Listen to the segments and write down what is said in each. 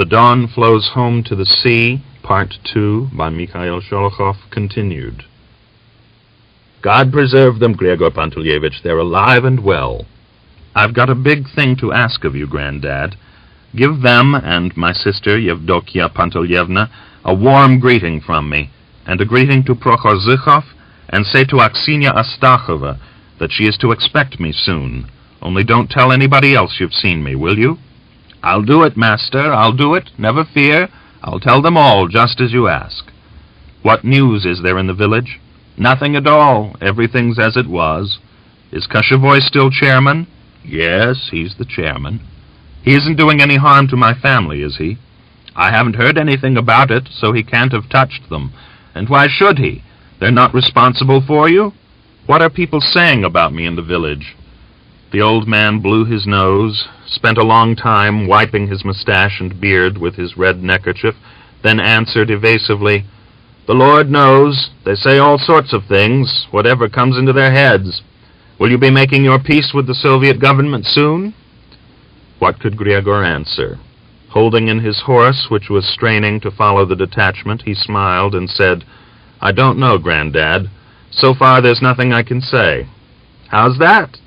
Dawn Flows Home to the Sea, Part 2, by Mikhail Sholokhov, continued. God preserve them, Gregor Panteleyevich. They're alive and well. I've got a big thing to ask of you, Granddad. Give them and my sister, Yevdokia Pantelyevna, a warm greeting from me, and a greeting to Prokhorzykhov, and say to Aksiniya Astachova that she is to expect me soon. Only don't tell anybody else you've seen me, will you? I'll do it, Master, I'll do it. Never fear. I'll tell them all, just as you ask. What news is there in the village? Nothing at all. Everything's as it was. Is Koshevoy still chairman? Yes, he's the chairman. He isn't doing any harm to my family, is he? I haven't heard anything about it, so he can't have touched them. And why should he? They're not responsible for you? What are people saying about me in the village? The old man blew his nose, spent a long time wiping his mustache and beard with his red neckerchief, then answered evasively, "The Lord knows. They say all sorts of things, whatever comes into their heads. Will you be making your peace with the Soviet government soon?" What could Gregor answer? Holding in his horse, which was straining to follow the detachment, he smiled and said, "I don't know, Granddad. So far there's nothing I can say." "How's that?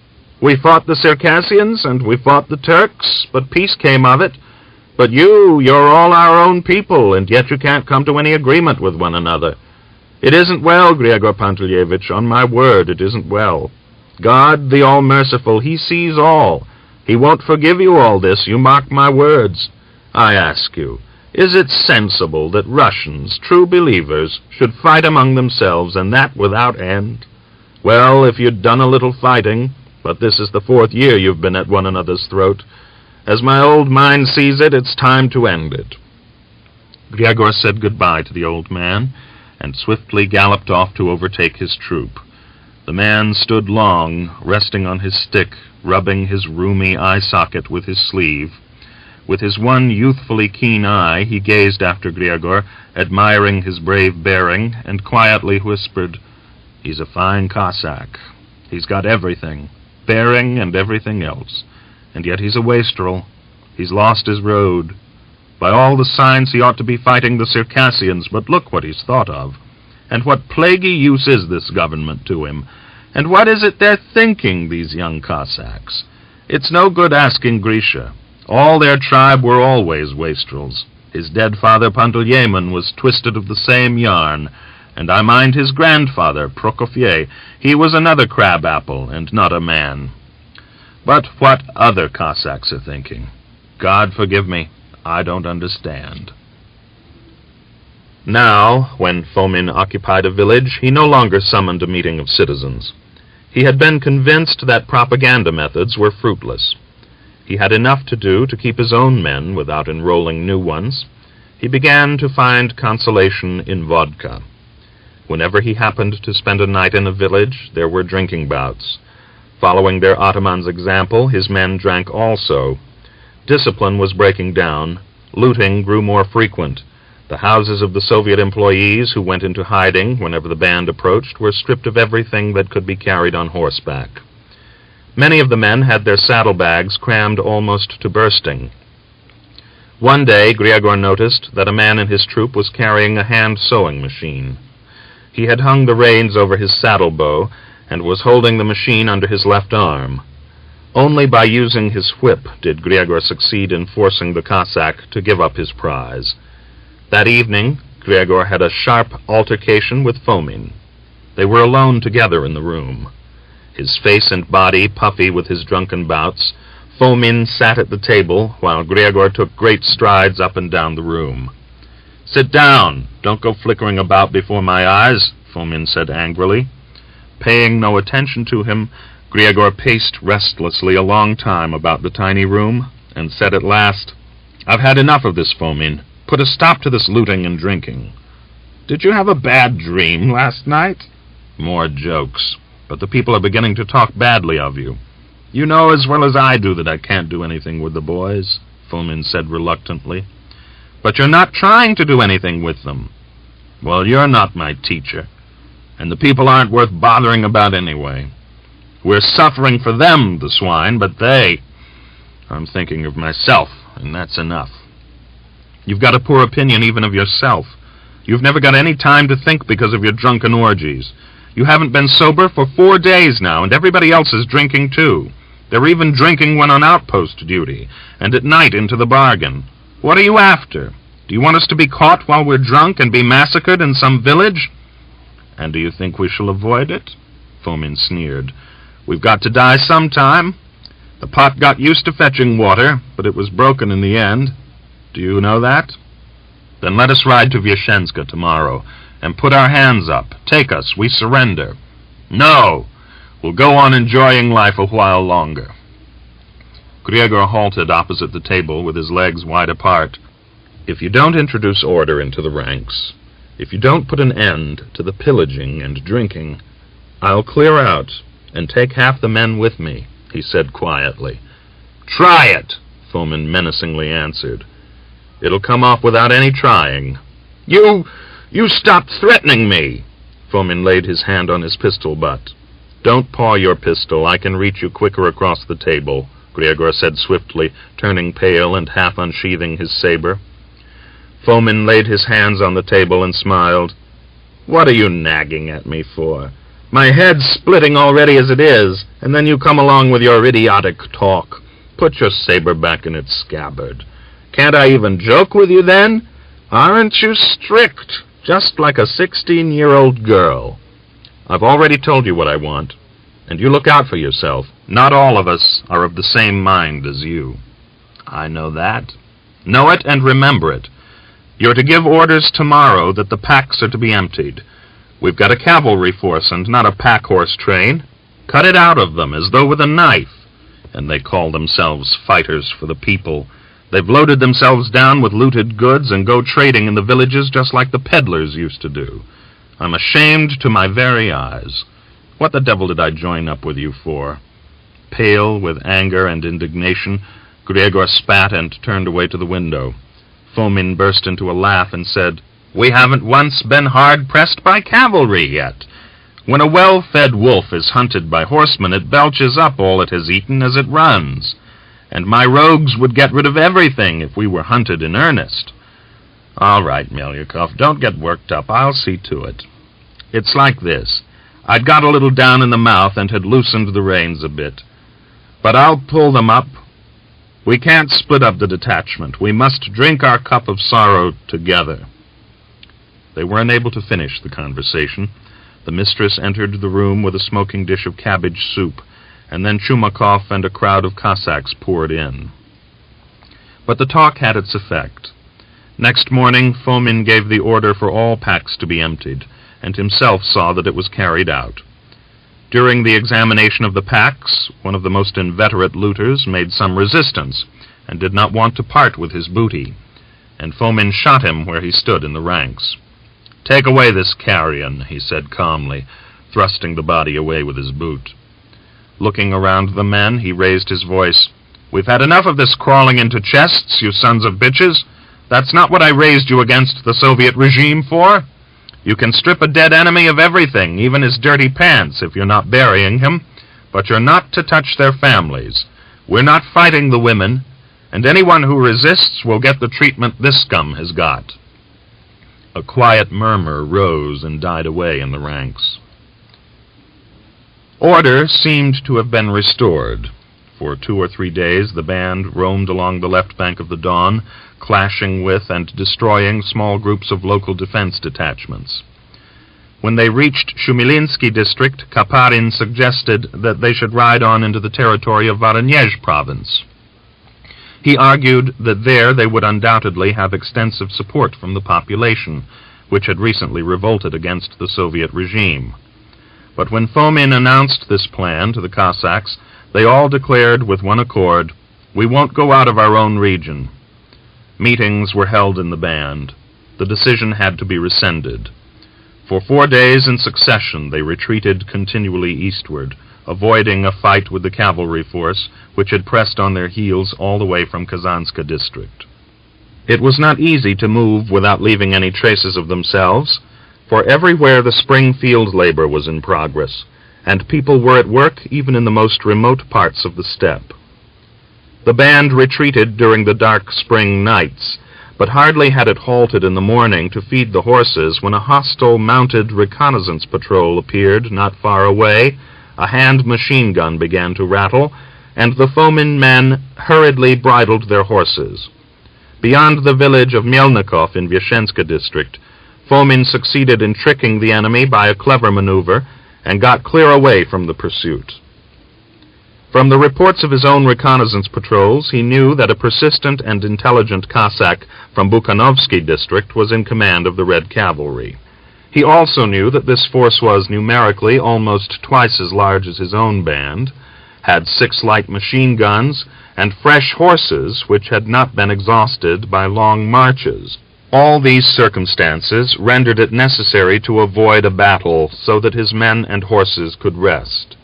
We fought the Circassians and we fought the Turks, but peace came of it. But you're all our own people, and yet you can't come to any agreement with one another. It isn't well, Gregor Panteleyevich, on my word, it isn't well. God, the all-merciful, he sees all. He won't forgive you all this, you mark my words. I ask you, is it sensible that Russians, true believers, should fight among themselves, and that without end? Well, if you'd done a little fighting, but this is the 4th year you've been at one another's throat. As my old mind sees it, it's time to end it." Gregor said goodbye to the old man, and swiftly galloped off to overtake his troop. The man stood long, resting on his stick, rubbing his roomy eye socket with his sleeve. With his one youthfully keen eye, he gazed after Gregor, admiring his brave bearing, and quietly whispered, "He's a fine Cossack. He's got everything, bearing and everything else, and yet he's a wastrel. He's lost his road. By all the signs he ought to be fighting the Circassians, but look what he's thought of. And what plaguey use is this government to him? And what is it they're thinking, these young Cossacks? It's no good asking Grisha. All their tribe were always wastrels. His dead father Panteleimon was twisted of the same yarn, and I mind his grandfather, Prokofy. He was another crab-apple, and not a man. But what other Cossacks are thinking? God forgive me, I don't understand." Now, when Fomen occupied a village, he no longer summoned a meeting of citizens. He had been convinced that propaganda methods were fruitless. He had enough to do to keep his own men without enrolling new ones. He began to find consolation in vodka. Whenever he happened to spend a night in a village, there were drinking bouts. Following their ataman's example, his men drank also. Discipline was breaking down. Looting grew more frequent. The houses of the Soviet employees who went into hiding whenever the band approached were stripped of everything that could be carried on horseback. Many of the men had their saddlebags crammed almost to bursting. One day, Gregor noticed that a man in his troop was carrying a hand-sewing machine. He had hung the reins over his saddle bow and was holding the machine under his left arm. Only by using his whip did Gregor succeed in forcing the Cossack to give up his prize. That evening, Gregor had a sharp altercation with Fomen. They were alone together in the room. His face and body puffy with his drunken bouts, Fomen sat at the table while Gregor took great strides up and down the room. "Sit down! Don't go flickering about before my eyes," Fomen said angrily. Paying no attention to him, Gregor paced restlessly a long time about the tiny room, and said at last, "I've had enough of this, Fomen. Put a stop to this looting and drinking." "Did you have a bad dream last night?" "More jokes. But the people are beginning to talk badly of you." "You know as well as I do that I can't do anything with the boys," Fomen said reluctantly. "But you're not trying to do anything with them." "Well, you're not my teacher. And the people aren't worth bothering about anyway. We're suffering for them, the swine, but I'm thinking of myself, and that's enough." You've got a poor opinion even of yourself. You've never got any time to think because of your drunken orgies. You haven't been sober for 4 days now, and everybody else is drinking too. They're even drinking when on outpost duty, and at night into the bargain. What are you after? Do you want us to be caught while we're drunk and be massacred in some village? And do you think we shall avoid it? Fomen sneered. We've got to die sometime. The pot got used to fetching water, but it was broken in the end. Do you know that? Then let us ride to Vyashenska tomorrow, and put our hands up. Take us, we surrender. No! We'll go on enjoying life a while longer. Gregor halted opposite the table with his legs wide apart. If you don't introduce order into the ranks, if you don't put an end to the pillaging and drinking, I'll clear out and take half the men with me, he said quietly. Try it, Fomen menacingly answered. It'll come off without any trying. You stop threatening me! Fomen laid his hand on his pistol butt. Don't paw your pistol. I can reach you quicker across the table, Gregor said swiftly, turning pale and half unsheathing his saber. Fomen laid his hands on the table and smiled. What are you nagging at me for? My head's splitting already as it is, and then you come along with your idiotic talk. Put your saber back in its scabbard. Can't I even joke with you then? Aren't you strict, just like a 16-year-old girl? I've already told you what I want, and you look out for yourself. Not all of us are of the same mind as you. I know that. Know it and remember it. You're to give orders tomorrow that the packs are to be emptied. We've got a cavalry force and not a pack-horse train. Cut it out of them as though with a knife. And they call themselves fighters for the people. They've loaded themselves down with looted goods and go trading in the villages just like the peddlers used to do. I'm ashamed to my very eyes. What the devil did I join up with you for? Pale with anger and indignation, Gregor spat and turned away to the window. Fomen burst into a laugh and said, We haven't once been hard-pressed by cavalry yet. When a well-fed wolf is hunted by horsemen, it belches up all it has eaten as it runs. And my rogues would get rid of everything if we were hunted in earnest. All right, Melyukov, don't get worked up. I'll see to it. It's like this. I'd got a little down in the mouth and had loosened the reins a bit. But I'll pull them up. We can't split up the detachment. We must drink our cup of sorrow together. They were unable to finish the conversation. The mistress entered the room with a smoking dish of cabbage soup, and then Chumakov and a crowd of Cossacks poured in. But the talk had its effect. Next morning, Fomen gave the order for all packs to be emptied, and himself saw that it was carried out. During the examination of the packs, one of the most inveterate looters made some resistance, and did not want to part with his booty, and Fomen shot him where he stood in the ranks. Take away this carrion, he said calmly, thrusting the body away with his boot. Looking around the men, he raised his voice. We've had enough of this crawling into chests, you sons of bitches. That's not what I raised you against the Soviet regime for. You can strip a dead enemy of everything, even his dirty pants, if you're not burying him, but you're not to touch their families. We're not fighting the women, and anyone who resists will get the treatment this scum has got. A quiet murmur rose and died away in the ranks. Order seemed to have been restored. For 2 or 3 days the band roamed along the left bank of the Don, clashing with and destroying small groups of local defense detachments. When they reached Shumilinsky district, Kaparin suggested that they should ride on into the territory of Voronezh province. He argued that there they would undoubtedly have extensive support from the population, which had recently revolted against the Soviet regime. But when Fomen announced this plan to the Cossacks, they all declared with one accord, "We won't go out of our own region." Meetings were held in the band. The decision had to be rescinded. For 4 days in succession they retreated continually eastward, avoiding a fight with the cavalry force, which had pressed on their heels all the way from Kazanska district. It was not easy to move without leaving any traces of themselves, for everywhere the spring field labor was in progress, and people were at work even in the most remote parts of the steppe. The band retreated during the dark spring nights, But hardly had it halted in the morning to feed the horses when a hostile mounted reconnaissance patrol appeared not far away, a hand machine gun began to rattle, and the Fomen men hurriedly bridled their horses. Beyond the village of Melnikov in Vyashenska district, Fomen succeeded in tricking the enemy by a clever maneuver and got clear away from the pursuit. From the reports of his own reconnaissance patrols, he knew that a persistent and intelligent Cossack from Bukhanovsky district was in command of the Red Cavalry. He also knew that this force was numerically almost twice as large as his own band, had 6 light machine guns, and fresh horses which had not been exhausted by long marches. All these circumstances rendered it necessary to avoid a battle so that his men and horses could rest.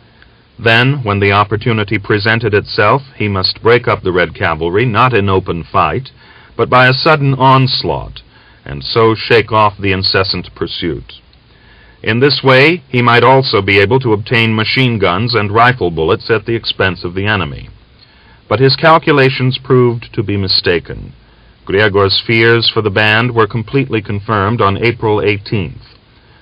Then, when the opportunity presented itself, he must break up the Red Cavalry, not in open fight, but by a sudden onslaught, and so shake off the incessant pursuit. In this way, he might also be able to obtain machine guns and rifle bullets at the expense of the enemy. But his calculations proved to be mistaken. Gregor's fears for the band were completely confirmed on April 18th.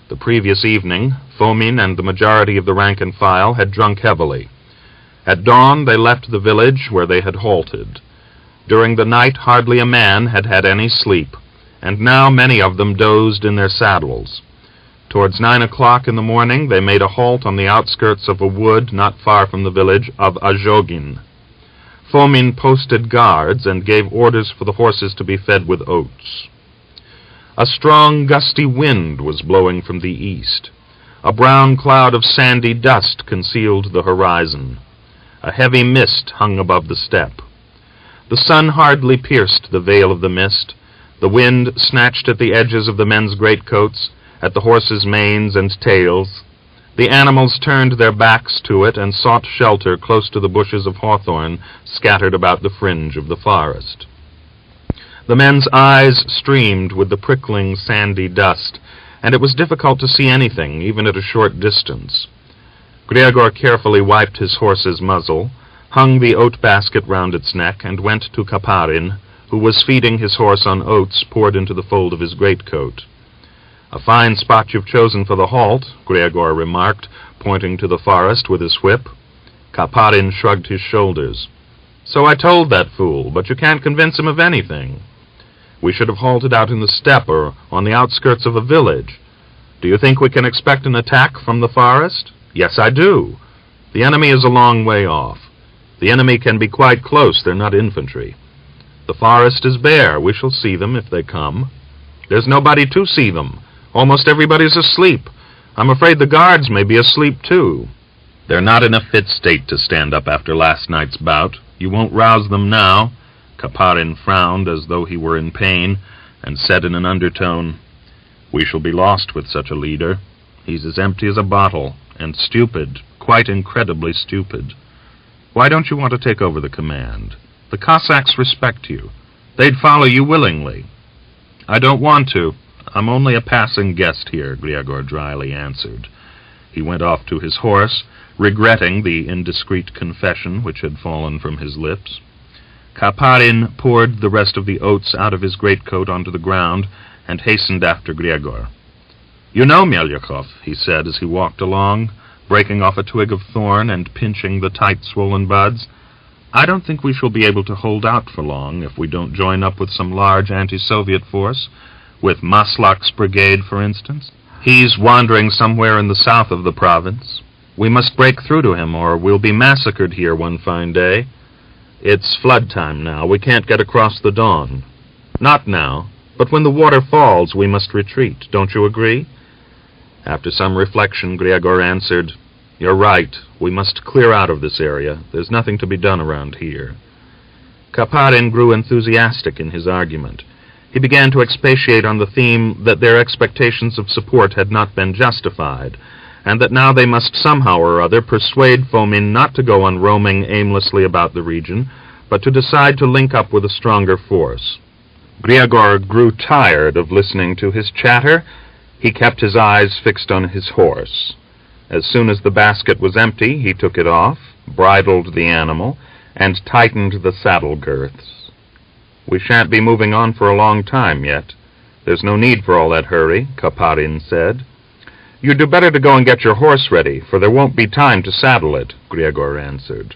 The previous evening, Fomen and the majority of the rank and file had drunk heavily. At dawn, they left the village where they had halted. During the night, hardly a man had had any sleep, and now many of them dozed in their saddles. Towards 9 o'clock in the morning, they made a halt on the outskirts of a wood not far from the village of Azhogin. Fomen posted guards and gave orders for the horses to be fed with oats. A strong, gusty wind was blowing from the east. A brown cloud of sandy dust concealed the horizon. A heavy mist hung above the steppe. The sun hardly pierced the veil of the mist. The wind snatched at the edges of the men's greatcoats, at the horses' manes and tails. The animals turned their backs to it and sought shelter close to the bushes of hawthorn scattered about the fringe of the forest. The men's eyes streamed with the prickling, sandy dust, and it was difficult to see anything, even at a short distance. Gregor carefully wiped his horse's muzzle, hung the oat basket round its neck, and went to Kaparin, who was feeding his horse on oats poured into the fold of his greatcoat. "A fine spot you've chosen for the halt," Gregor remarked, pointing to the forest with his whip. Kaparin shrugged his shoulders. "So I told that fool, but you can't convince him of anything. We should have halted out in the steppe or on the outskirts of a village. Do you think we can expect an attack from the forest?" "Yes, I do. The enemy is a long way off. The enemy can be quite close, they're not infantry. The forest is bare, we shall see them if they come. There's nobody to see them. Almost everybody's asleep. I'm afraid the guards may be asleep too." "They're not in a fit state to stand up after last night's bout. You won't rouse them now." Kaparin frowned as though he were in pain, and said in an undertone, "We shall be lost with such a leader. He's as empty as a bottle, and stupid, quite incredibly stupid. Why don't you want to take over the command? The Cossacks respect you. They'd follow you willingly." "I don't want to. I'm only a passing guest here," Gregor dryly answered. He went off to his horse, regretting the indiscreet confession which had fallen from his lips. Kaparin poured the rest of the oats out of his greatcoat onto the ground and hastened after Gregor. "You know, Melyakov," he said as he walked along, breaking off a twig of thorn and pinching the tight swollen buds, "I don't think we shall be able to hold out for long if we don't join up with some large anti-Soviet force, with Maslak's brigade, for instance. He's wandering somewhere in the south of the province. We must break through to him, or we'll be massacred here one fine day. It's flood time now. We can't get across the Don. Not now, but when the water falls, we must retreat. Don't you agree?" After some reflection, Gregor answered, "You're right. We must clear out of this area. There's nothing to be done around here." Kaparin grew enthusiastic in his argument. He began to expatiate on the theme that their expectations of support had not been justified, and that now they must somehow or other persuade Fomen not to go on roaming aimlessly about the region, but to decide to link up with a stronger force. Gregor grew tired of listening to his chatter. He kept his eyes fixed on his horse. As soon as the basket was empty, he took it off, bridled the animal, and tightened the saddle girths. We shan't be moving on for a long time yet. There's no need for all that hurry, Kaparin said. You'd do better to go and get your horse ready, for there won't be time to saddle it, Gregor answered.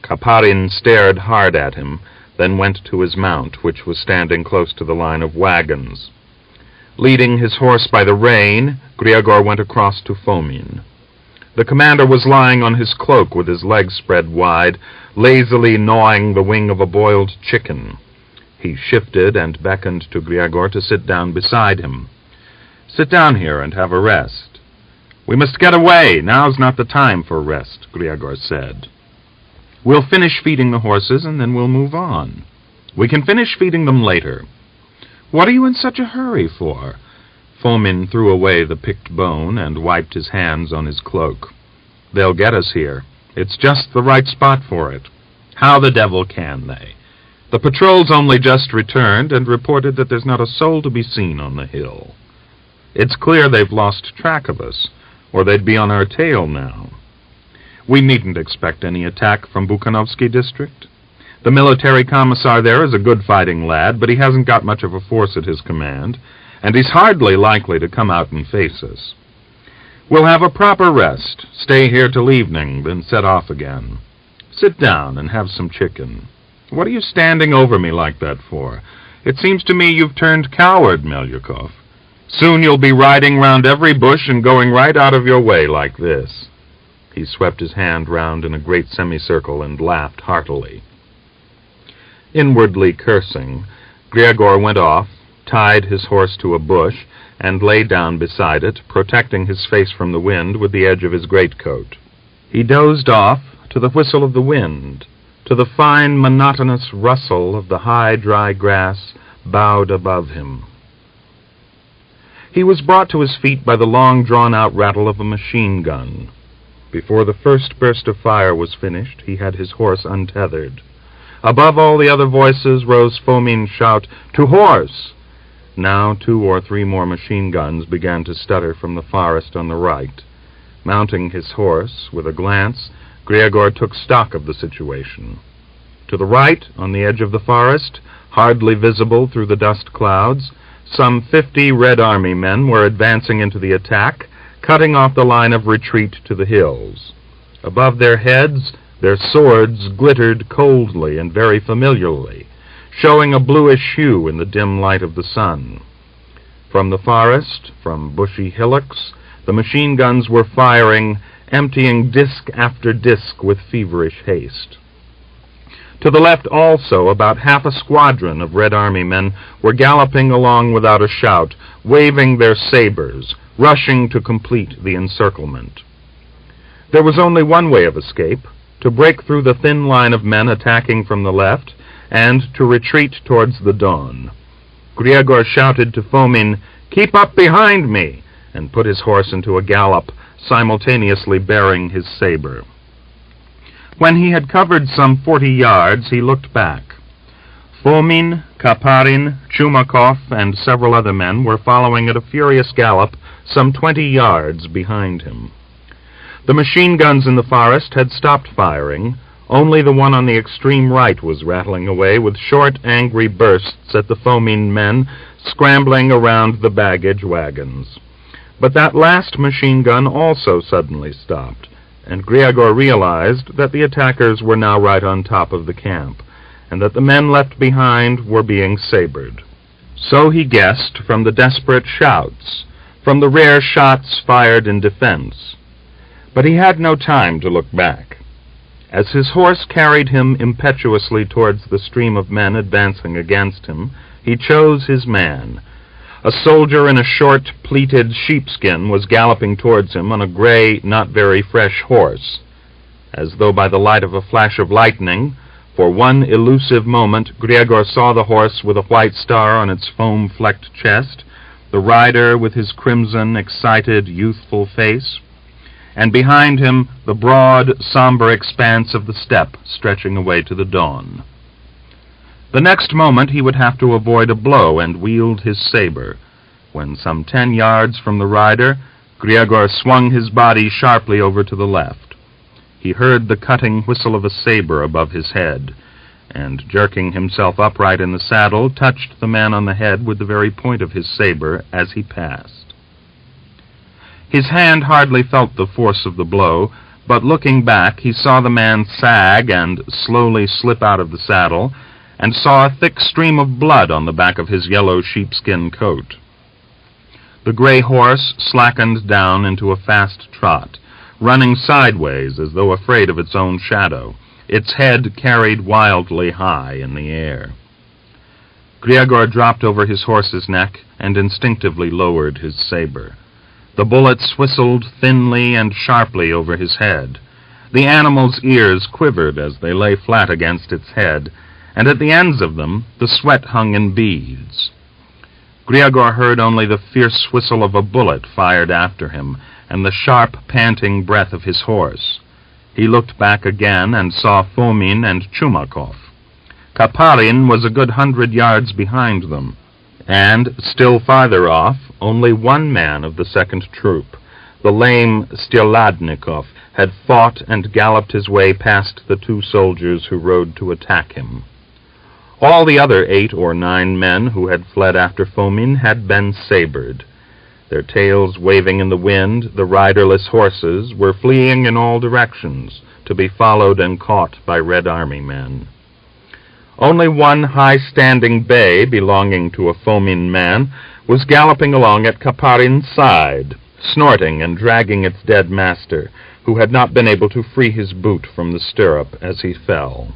Kaparin stared hard at him, then went to his mount, which was standing close to the line of wagons. Leading his horse by the rein, Gregor went across to Fomen. The commander was lying on his cloak with his legs spread wide, lazily gnawing the wing of a boiled chicken. He shifted and beckoned to Gregor to sit down beside him. Sit down here and have a rest. We must get away. Now's not the time for rest, Gregor said. We'll finish feeding the horses and then we'll move on. We can finish feeding them later. What are you in such a hurry for? Fomen threw away the picked bone and wiped his hands on his cloak. They'll get us here. It's just the right spot for it. How the devil can they? The patrol's only just returned and reported that there's not a soul to be seen on the hill. It's clear they've lost track of us, or they'd be on our tail now. We needn't expect any attack from Bukhanovsky district. The military commissar there is a good fighting lad, but he hasn't got much of a force at his command, and he's hardly likely to come out and face us. We'll have a proper rest, stay here till evening, then set off again. Sit down and have some chicken. What are you standing over me like that for? It seems to me you've turned coward, Melyukov. Soon you'll be riding round every bush and going right out of your way like this. He swept his hand round in a great semicircle and laughed heartily. Inwardly cursing, Gregor went off, tied his horse to a bush, and lay down beside it, protecting his face from the wind with the edge of his greatcoat. He dozed off to the whistle of the wind, to the fine, monotonous rustle of the high, dry grass bowed above him. He was brought to his feet by the long, drawn-out rattle of a machine gun. Before the first burst of fire was finished, he had his horse untethered. Above all the other voices rose Fomen's shout, "To horse!" Now 2 or 3 more machine guns began to stutter from the forest on the right. Mounting his horse, with a glance, Gregor took stock of the situation. To the right, on the edge of the forest, hardly visible through the dust clouds, some 50 Red Army men were advancing into the attack, cutting off the line of retreat to the hills. Above their heads, their swords glittered coldly and very familiarly, showing a bluish hue in the dim light of the sun. From the forest, from bushy hillocks, the machine guns were firing, emptying disc after disc with feverish haste. To the left also, about half a squadron of Red Army men were galloping along without a shout, waving their sabers, rushing to complete the encirclement. There was only one way of escape, to break through the thin line of men attacking from the left, and to retreat towards the dawn. Gregor shouted to Fomen, "Keep up behind me!" and put his horse into a gallop, simultaneously bearing his saber. When he had covered some 40 yards, he looked back. Fomen, Kaparin, Chumakov, and several other men were following at a furious gallop some 20 yards behind him. The machine guns in the forest had stopped firing. Only the one on the extreme right was rattling away with short, angry bursts at the Fomen men scrambling around the baggage wagons. But that last machine gun also suddenly stopped, and Gregor realized that the attackers were now right on top of the camp, and that the men left behind were being sabered. So he guessed from the desperate shouts, from the rare shots fired in defense. But he had no time to look back. As his horse carried him impetuously towards the stream of men advancing against him, he chose his man. A soldier in a short, pleated sheepskin was galloping towards him on a gray, not very fresh horse. As though by the light of a flash of lightning, for one elusive moment, Gregor saw the horse with a white star on its foam-flecked chest, the rider with his crimson, excited, youthful face, and behind him the broad, somber expanse of the steppe stretching away to the dawn. The next moment he would have to avoid a blow and wield his saber, when some 10 yards from the rider, Gregor swung his body sharply over to the left. He heard the cutting whistle of a saber above his head, and, jerking himself upright in the saddle, touched the man on the head with the very point of his saber as he passed. His hand hardly felt the force of the blow, but looking back he saw the man sag and slowly slip out of the saddle, and saw a thick stream of blood on the back of his yellow sheepskin coat. The gray horse slackened down into a fast trot, running sideways as though afraid of its own shadow, its head carried wildly high in the air. Gregor dropped over his horse's neck and instinctively lowered his saber. The bullets whistled thinly and sharply over his head. The animal's ears quivered as they lay flat against its head, and at the ends of them the sweat hung in beads. Gregor heard only the fierce whistle of a bullet fired after him, and the sharp, panting breath of his horse. He looked back again and saw Fomen and Sholokhov. Kaparin was a good 100 yards behind them, and, still farther off, only one man of the second troop, the lame Styeladnikov, had fought and galloped his way past the 2 soldiers who rode to attack him. All the other 8 or 9 men who had fled after Fomen had been sabered. Their tails waving in the wind, the riderless horses were fleeing in all directions, to be followed and caught by Red Army men. Only one high-standing bay, belonging to a Fomen man, was galloping along at Kaparin's side, snorting and dragging its dead master, who had not been able to free his boot from the stirrup as he fell.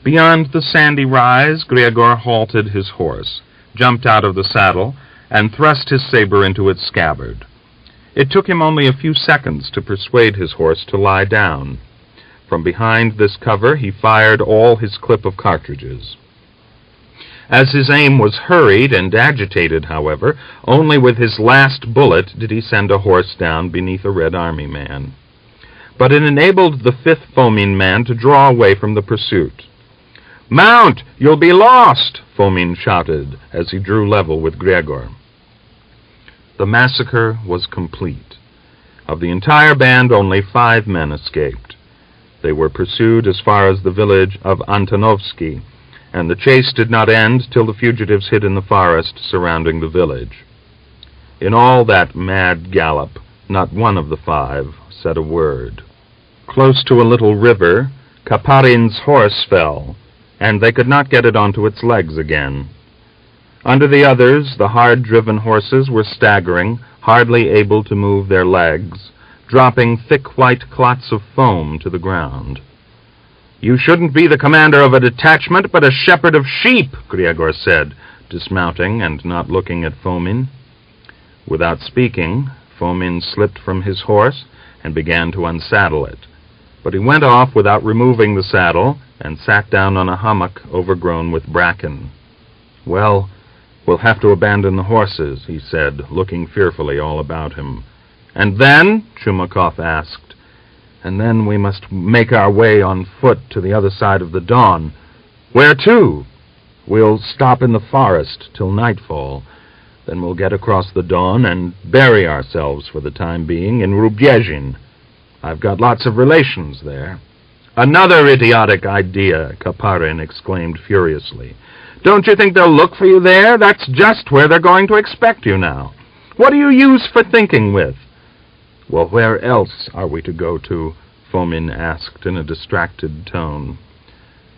Beyond the sandy rise, Gregor halted his horse, jumped out of the saddle, and thrust his saber into its scabbard. It took him only a few seconds to persuade his horse to lie down. From behind this cover he fired all his clip of cartridges. As his aim was hurried and agitated, however, only with his last bullet did he send a horse down beneath a Red Army man. But it enabled the 5th Fomen man to draw away from the pursuit. "Mount! You'll be lost!" Fomen shouted as he drew level with Gregor. The massacre was complete. Of the entire band, only 5 men escaped. They were pursued as far as the village of Antonovsky, and the chase did not end till the fugitives hid in the forest surrounding the village. In all that mad gallop, not one of the 5 said a word. Close to a little river, Kaparin's horse fell, and they could not get it onto its legs again. Under the others, the hard-driven horses were staggering, hardly able to move their legs, dropping thick white clots of foam to the ground. "You shouldn't be the commander of a detachment, but a shepherd of sheep," Gregor said, dismounting and not looking at Fomen. Without speaking, Fomen slipped from his horse and began to unsaddle it. But he went off without removing the saddle and sat down on a hummock overgrown with bracken. "Well, we'll have to abandon the horses," he said, looking fearfully all about him. "And then?" Sholokhov asked. "And then we must make our way on foot to the other side of the Don." "Where to?" "We'll stop in the forest till nightfall. Then we'll get across the Don and bury ourselves for the time being in Rubyezhin. I've got lots of relations there." "Another idiotic idea," Kaparin exclaimed furiously. "Don't you think they'll look for you there? That's just where they're going to expect you now. What do you use for thinking with?" "Well, where else are we to go to?" Fomen asked in a distracted tone.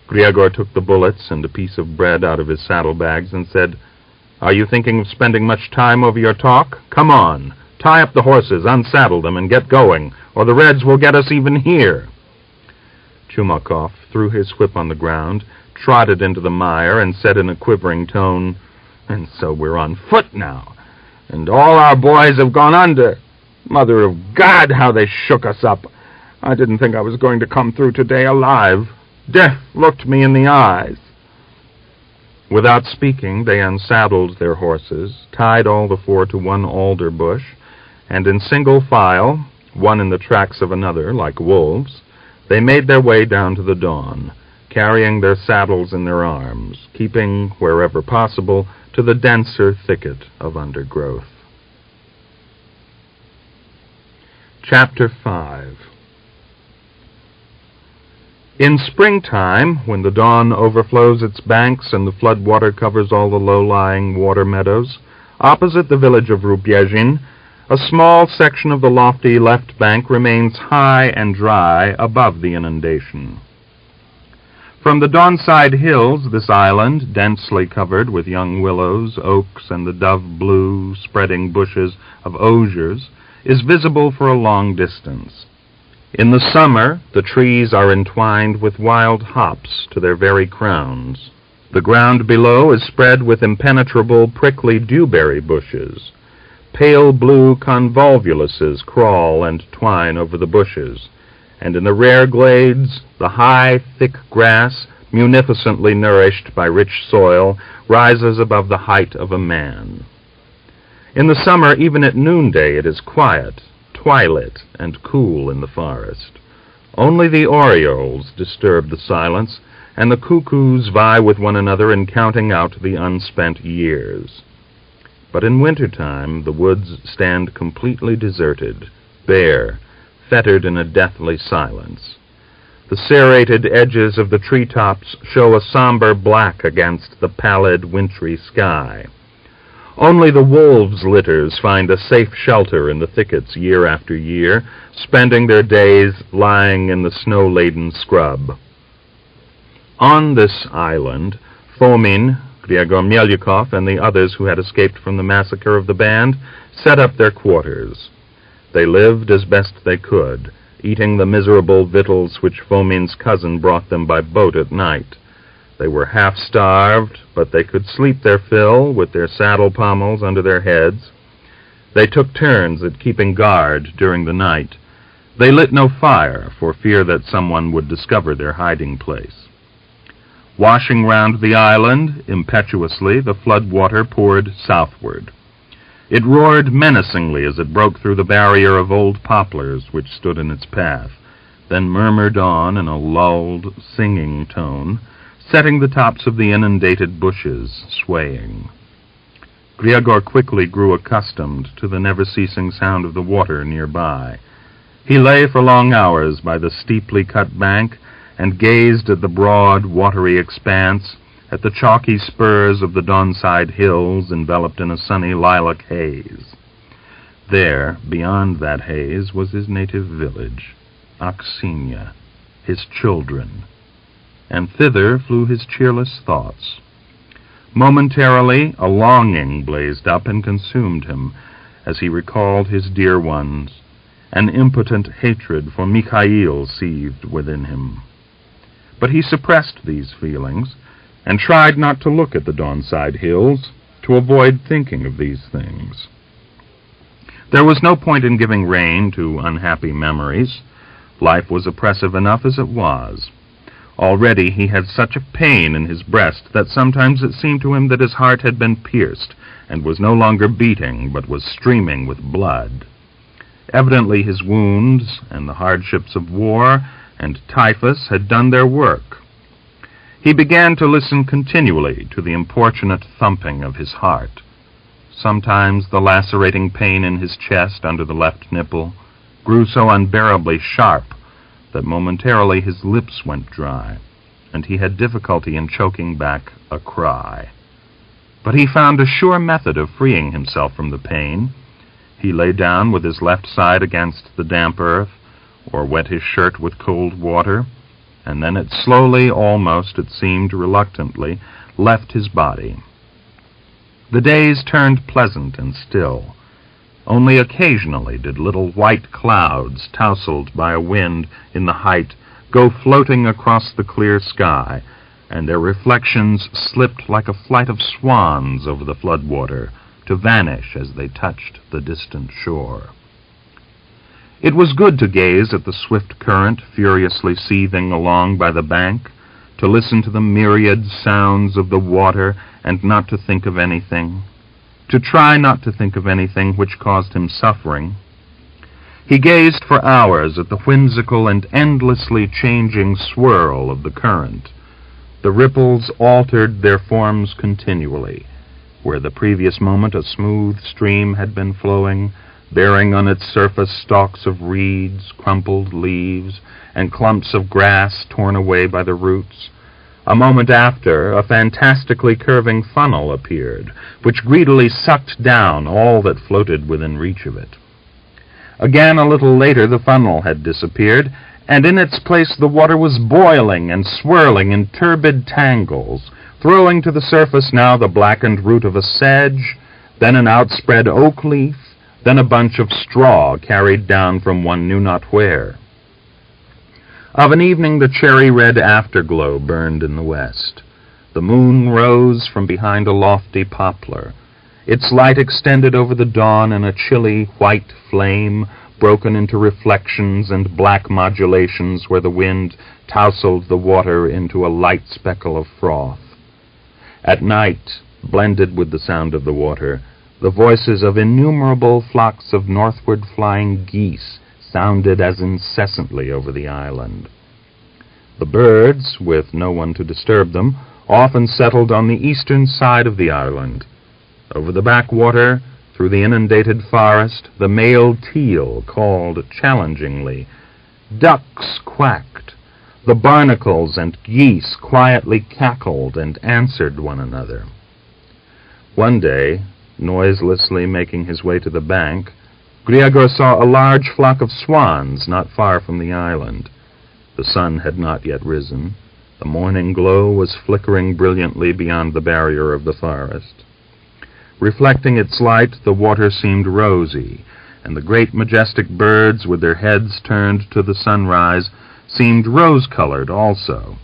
Gregor took the bullets and a piece of bread out of his saddlebags and said, "Are you thinking of spending much time over your talk? Come on, tie up the horses, unsaddle them, and get going, or the Reds will get us even here." Sholokhov threw his whip on the ground, trotted into the mire, and said in a quivering tone, "And so we're on foot now, and all our boys have gone under. Mother of God, how they shook us up! I didn't think I was going to come through today alive. Death looked me in the eyes." Without speaking, they unsaddled their horses, tied all the 4 to one alder bush, and in single file, one in the tracks of another, like wolves, they made their way down to the Don, carrying their saddles in their arms, keeping, wherever possible, to the denser thicket of undergrowth. Chapter 5. In springtime, when the Don overflows its banks and the flood water covers all the low-lying water meadows, opposite the village of Rubyezhin, a small section of the lofty left bank remains high and dry above the inundation. From the Donside hills, this island, densely covered with young willows, oaks, and the dove-blue spreading bushes of osiers, is visible for a long distance. In the summer, the trees are entwined with wild hops to their very crowns. The ground below is spread with impenetrable prickly dewberry bushes. Pale blue convolvuluses crawl and twine over the bushes, and in the rare glades, the high, thick grass, munificently nourished by rich soil, rises above the height of a man. In the summer, even at noonday, it is quiet, twilit, and cool in the forest. Only the orioles disturb the silence, and the cuckoos vie with one another in counting out the unspent years. But in winter-time, the woods stand completely deserted, bare, fettered in a deathly silence. The serrated edges of the treetops show a somber black against the pallid, wintry sky. Only the wolves' litters find a safe shelter in the thickets year after year, spending their days lying in the snow-laden scrub. On this island, Fomen, Gregor, and the others who had escaped from the massacre of the band set up their quarters. They lived as best they could, eating the miserable victuals which Fomen's cousin brought them by boat at night. They were half-starved, but they could sleep their fill with their saddle pommels under their heads. They took turns at keeping guard during the night. They lit no fire for fear that someone would discover their hiding place. Washing round the island, impetuously, the flood water poured southward. It roared menacingly as it broke through the barrier of old poplars which stood in its path, then murmured on in a lulled, singing tone, setting the tops of the inundated bushes swaying. Gregor quickly grew accustomed to the never-ceasing sound of the water nearby. He lay for long hours by the steeply cut bank and gazed at the broad, watery expanse, at the chalky spurs of the Donside hills enveloped in a sunny lilac haze. There, beyond that haze, was his native village, Aksenia, his children, and thither flew his cheerless thoughts. Momentarily, a longing blazed up and consumed him as he recalled his dear ones. An impotent hatred for Mikhail seethed within him. But he suppressed these feelings and tried not to look at the Donside hills, to avoid thinking of these things. There was no point in giving rein to unhappy memories. Life was oppressive enough as it was. Already he had such a pain in his breast that sometimes it seemed to him that his heart had been pierced and was no longer beating, but was streaming with blood. Evidently his wounds and the hardships of war and typhus had done their work. He began to listen continually to the importunate thumping of his heart. Sometimes the lacerating pain in his chest under the left nipple grew so unbearably sharp that momentarily his lips went dry, and he had difficulty in choking back a cry. But he found a sure method of freeing himself from the pain. He lay down with his left side against the damp earth, or wet his shirt with cold water, and then it slowly, almost, it seemed reluctantly, left his body. The days turned pleasant and still. Only occasionally did little white clouds, tousled by a wind in the height, go floating across the clear sky, and their reflections slipped like a flight of swans over the floodwater, to vanish as they touched the distant shore. It was good to gaze at the swift current furiously seething along by the bank, to listen to the myriad sounds of the water and not to think of anything, to try not to think of anything which caused him suffering. He gazed for hours at the whimsical and endlessly changing swirl of the current. The ripples altered their forms continually. Where the previous moment a smooth stream had been flowing, bearing on its surface stalks of reeds, crumpled leaves, and clumps of grass torn away by the roots. A moment after, a fantastically curving funnel appeared, which greedily sucked down all that floated within reach of it. Again, a little later, the funnel had disappeared, and in its place the water was boiling and swirling in turbid tangles, throwing to the surface now the blackened root of a sedge, then an outspread oak leaf, then a bunch of straw carried down from one knew not where. Of an evening the cherry-red afterglow burned in the west. The moon rose from behind a lofty poplar. Its light extended over the dawn in a chilly white flame, broken into reflections and black modulations where the wind tousled the water into a light speckle of froth. At night, blended with the sound of the water, the voices of innumerable flocks of northward flying geese sounded as incessantly over the island. The birds, with no one to disturb them, often settled on the eastern side of the island. Over the backwater, through the inundated forest, the male teal called challengingly. Ducks quacked. The barnacles and geese quietly cackled and answered one another. One day, noiselessly making his way to the bank, Gregor saw a large flock of swans not far from the island. The sun had not yet risen. The morning glow was flickering brilliantly beyond the barrier of the forest. Reflecting its light, the water seemed rosy, and the great majestic birds, with their heads turned to the sunrise, seemed rose-colored also.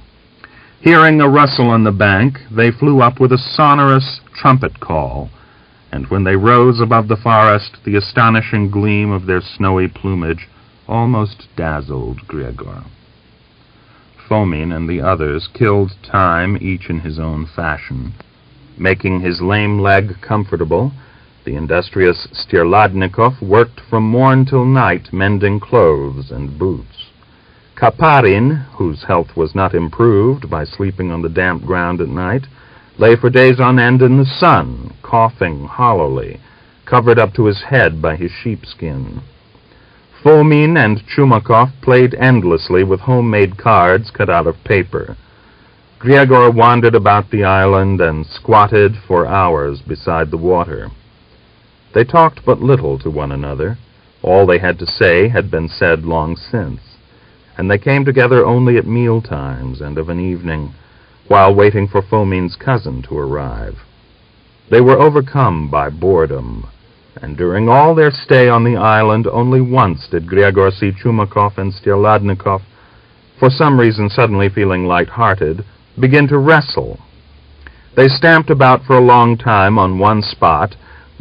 Hearing a rustle on the bank, they flew up with a sonorous trumpet call, and when they rose above the forest, the astonishing gleam of their snowy plumage almost dazzled Gregor. Fomen and the others killed time, each in his own fashion. Making his lame leg comfortable, the industrious Stirladnikov worked from morn till night mending clothes and boots. Kaparin, whose health was not improved by sleeping on the damp ground at night, lay for days on end in the sun, coughing hollowly, covered up to his head by his sheepskin. Fomen and Chumakov played endlessly with homemade cards cut out of paper. Gregor wandered about the island and squatted for hours beside the water. They talked but little to one another. All they had to say had been said long since, and they came together only at meal times and of an evening, while waiting for Fomen's cousin to arrive. They were overcome by boredom, and during all their stay on the island only once did Gregor see Chumakov and Stirladnikov, for some reason suddenly feeling light-hearted, begin to wrestle. They stamped about for a long time on one spot,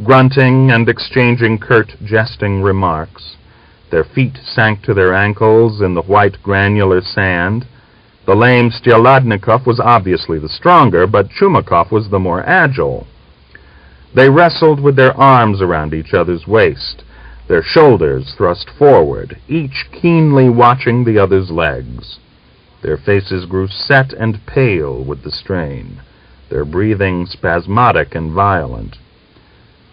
grunting and exchanging curt, jesting remarks. Their feet sank to their ankles in the white granular sand. The lame Stirladnikov was obviously the stronger, but Chumakov was the more agile. They wrestled with their arms around each other's waist, their shoulders thrust forward, each keenly watching the other's legs. Their faces grew set and pale with the strain, their breathing spasmodic and violent.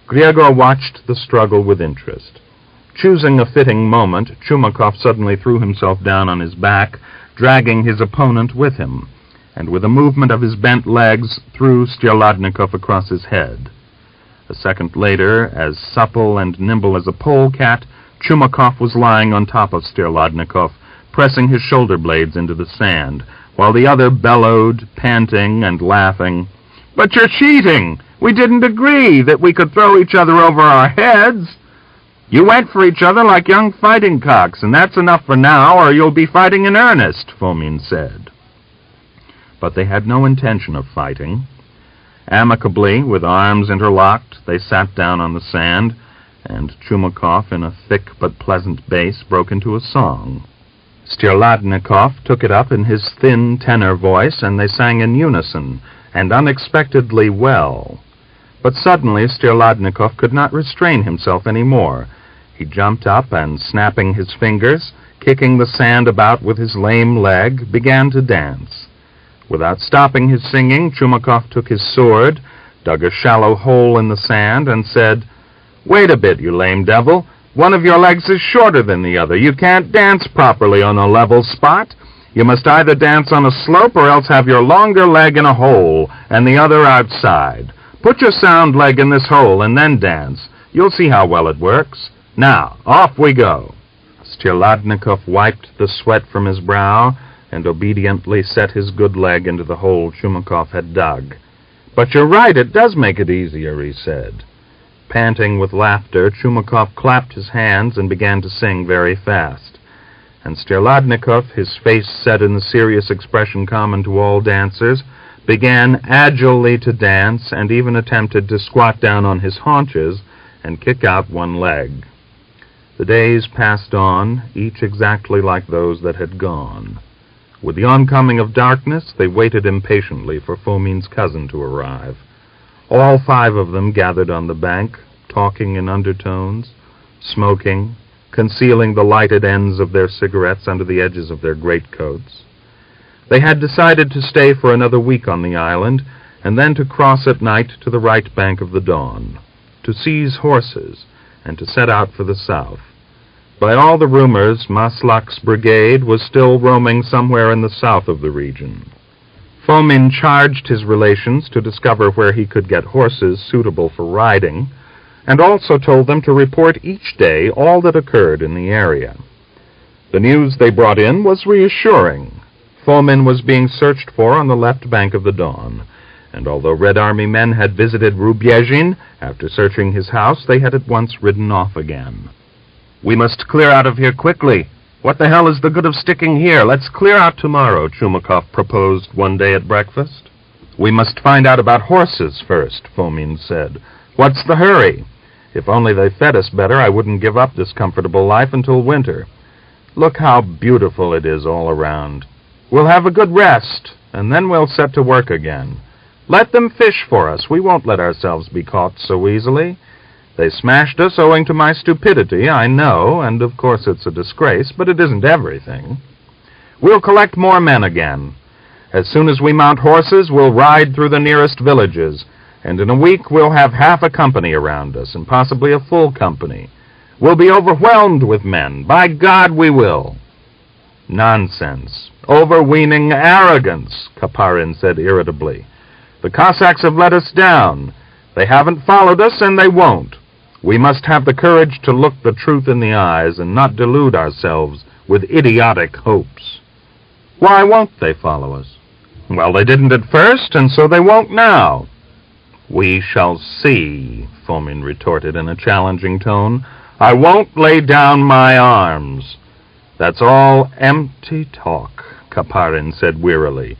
Gregor watched the struggle with interest. Choosing a fitting moment, Chumakov suddenly threw himself down on his back, dragging his opponent with him, and with a movement of his bent legs threw Stirladnikov across his head. A second later, as supple and nimble as a polecat, Chumakov was lying on top of Stirladnikov, pressing his shoulder blades into the sand, while the other bellowed, panting and laughing, "But you're cheating! We didn't agree that we could throw each other over our heads. You went for each other like young fighting cocks, and that's enough for now, or you'll be fighting in earnest," Fomen said. But they had no intention of fighting. Amicably, with arms interlocked, they sat down on the sand, and Chumakov, in a thick but pleasant bass, broke into a song. Stirladnikov took it up in his thin tenor voice, and they sang in unison, and unexpectedly well. But suddenly Stirladnikov could not restrain himself any more. He jumped up and, snapping his fingers, kicking the sand about with his lame leg, began to dance. Without stopping his singing, Chumakov took his sword, dug a shallow hole in the sand, and said, "Wait a bit, you lame devil. One of your legs is shorter than the other. You can't dance properly on a level spot. You must either dance on a slope or else have your longer leg in a hole and the other outside. Put your sound leg in this hole and then dance. You'll see how well it works. Now, off we go." Styeladnikov wiped the sweat from his brow and obediently set his good leg into the hole Chumakov had dug. "But you're right, it does make it easier," he said. Panting with laughter, Chumakov clapped his hands and began to sing very fast. And Styeladnikov, his face set in the serious expression common to all dancers, began agilely to dance and even attempted to squat down on his haunches and kick out one leg. The days passed on, each exactly like those that had gone. With the oncoming of darkness, they waited impatiently for Fomen's cousin to arrive. All 5 of them gathered on the bank, talking in undertones, smoking, concealing the lighted ends of their cigarettes under the edges of their greatcoats. They had decided to stay for another week on the island, and then to cross at night to the right bank of the Don, to seize horses, and to set out for the south. By all the rumors, Maslak's brigade was still roaming somewhere in the south of the region. Fomen charged his relations to discover where he could get horses suitable for riding, and also told them to report each day all that occurred in the area. The news they brought in was reassuring. Fomen was being searched for on the left bank of the Don, and although Red Army men had visited Rubyezhin, after searching his house, they had at once ridden off again. "We must clear out of here quickly. What the hell is the good of sticking here? Let's clear out tomorrow," Chumakov proposed one day at breakfast. "We must find out about horses first," Fomen said. "What's the hurry? If only they fed us better, I wouldn't give up this comfortable life until winter. Look how beautiful it is all around. We'll have a good rest, and then we'll set to work again. Let them fish for us. We won't let ourselves be caught so easily. They smashed us owing to my stupidity, I know, and of course it's a disgrace, but it isn't everything. We'll collect more men again. As soon as we mount horses, we'll ride through the nearest villages, and in a week we'll have half a company around us, and possibly a full company. We'll be overwhelmed with men. By God, we will." "Nonsense. Overweening arrogance," Kaparin said irritably. "The Cossacks have let us down. They haven't followed us, and they won't. We must have the courage to look the truth in the eyes and not delude ourselves with idiotic hopes." "Why won't they follow us?" "Well, they didn't at first, and so they won't now." "We shall see," Fomen retorted in a challenging tone. "I won't lay down my arms." "That's all empty talk," Kaparin said wearily.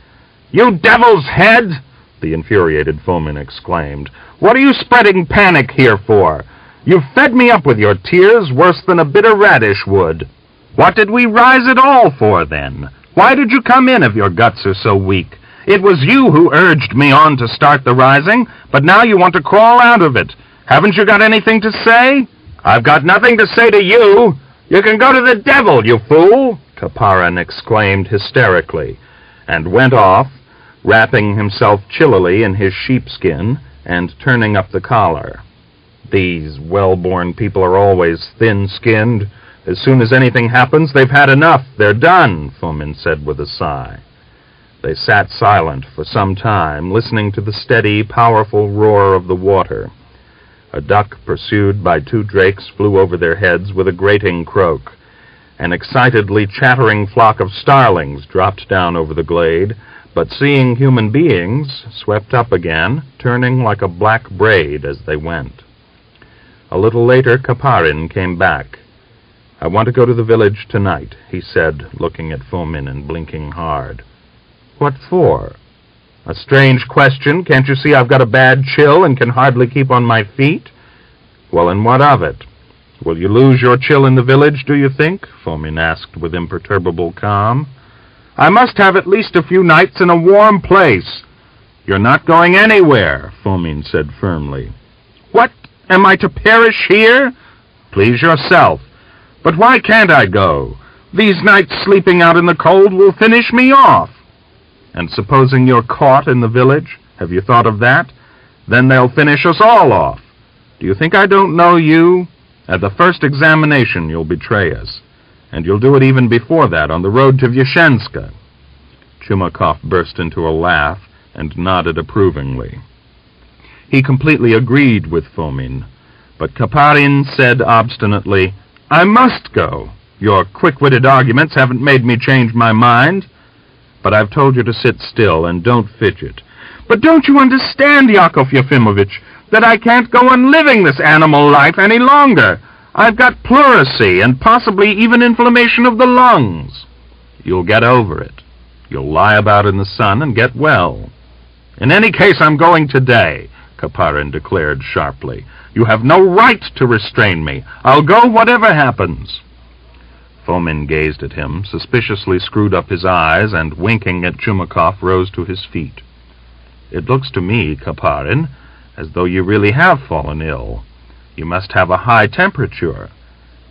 "You devil's head!" the infuriated Fomen exclaimed. "What are you spreading panic here for? You've fed me up with your tears worse than a bitter radish would. What did we rise at all for, then? Why did you come in if your guts are so weak? It was you who urged me on to start the rising, but now you want to crawl out of it. Haven't you got anything to say?" "I've got nothing to say to you. You can go to the devil, you fool!" Kaparin exclaimed hysterically, and went off, wrapping himself chillily in his sheepskin and turning up the collar. "These well-born people are always thin-skinned. As soon as anything happens, they've had enough. They're done," Fomen said with a sigh. They sat silent for some time, listening to the steady, powerful roar of the water. A duck pursued by 2 drakes flew over their heads with a grating croak. An excitedly chattering flock of starlings dropped down over the glade, but seeing human beings, swept up again, turning like a black braid as they went. A little later, Kaparin came back. "I want to go to the village tonight," he said, looking at Fomen and blinking hard. "What for?" "A strange question. Can't you see I've got a bad chill and can hardly keep on my feet?" "Well, and what of it? Will you lose your chill in the village, do you think?" Fomen asked with imperturbable calm. "I must have at least a few nights in a warm place." "You're not going anywhere," Fomen said firmly. "What? Am I to perish here?" "Please yourself." "But why can't I go? These nights sleeping out in the cold will finish me off." "And supposing you're caught in the village? Have you thought of that? Then they'll finish us all off. Do you think I don't know you? At the first examination, you'll betray us, and you'll do it even before that on the road to Vyashenska." Chumakov burst into a laugh and nodded approvingly. He completely agreed with Fomen, but Kaparin said obstinately, "I must go. Your quick-witted arguments haven't made me change my mind. But I've told you to sit still and don't fidget." "But don't you understand, Yakov Yefimovitch, that I can't go on living this animal life any longer? I've got pleurisy and possibly even inflammation of the lungs." "You'll get over it. You'll lie about in the sun and get well." "In any case, I'm going today," Kaparin declared sharply. "You have no right to restrain me. I'll go whatever happens." Fomen gazed at him, suspiciously screwed up his eyes, and winking at Chumakov, rose to his feet. "It looks to me, Kaparin, as though you really have fallen ill. You must have a high temperature.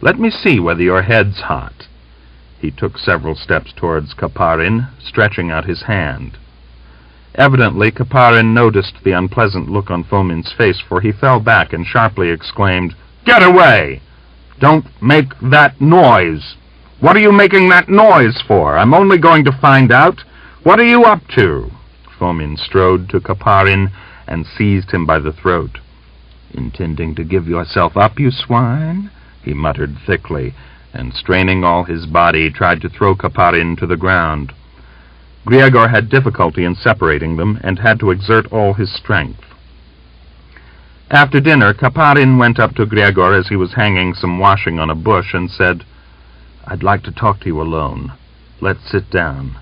Let me see whether your head's hot." He took several steps towards Kaparin, stretching out his hand. Evidently, Kaparin noticed the unpleasant look on Fomen's face, for he fell back and sharply exclaimed, "Get away! Don't make that noise! What are you making that noise for? I'm only going to find out. What are you up to?" Fomen strode to Kaparin and seized him by the throat. "Intending to give yourself up, you swine?" he muttered thickly, and straining all his body, tried to throw Kaparin to the ground. Gregor had difficulty in separating them, and had to exert all his strength. After dinner, Kaparin went up to Gregor as he was hanging some washing on a bush and said, "I'd like to talk to you alone. Let's sit down."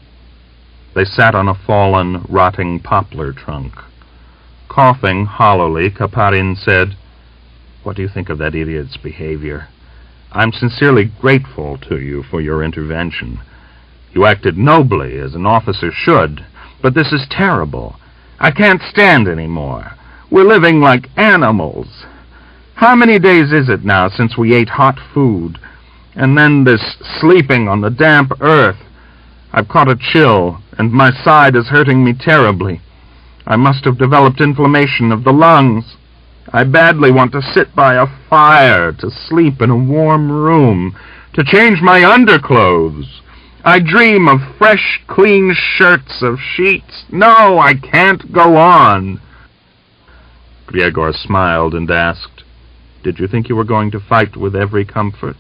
They sat on a fallen, rotting poplar trunk. Coughing hollowly, Kaparin said, "What do you think of that idiot's behavior? I'm sincerely grateful to you for your intervention. You acted nobly, as an officer should, but this is terrible. I can't stand any more. We're living like animals. How many days is it now since we ate hot food? And then this sleeping on the damp earth. I've caught a chill, and my side is hurting me terribly. I must have developed inflammation of the lungs. I badly want to sit by a fire, to sleep in a warm room, to change my underclothes. I dream of fresh, clean shirts, of sheets. No, I can't go on." Gregor smiled and asked, "Did you think you were going to fight with every comfort?"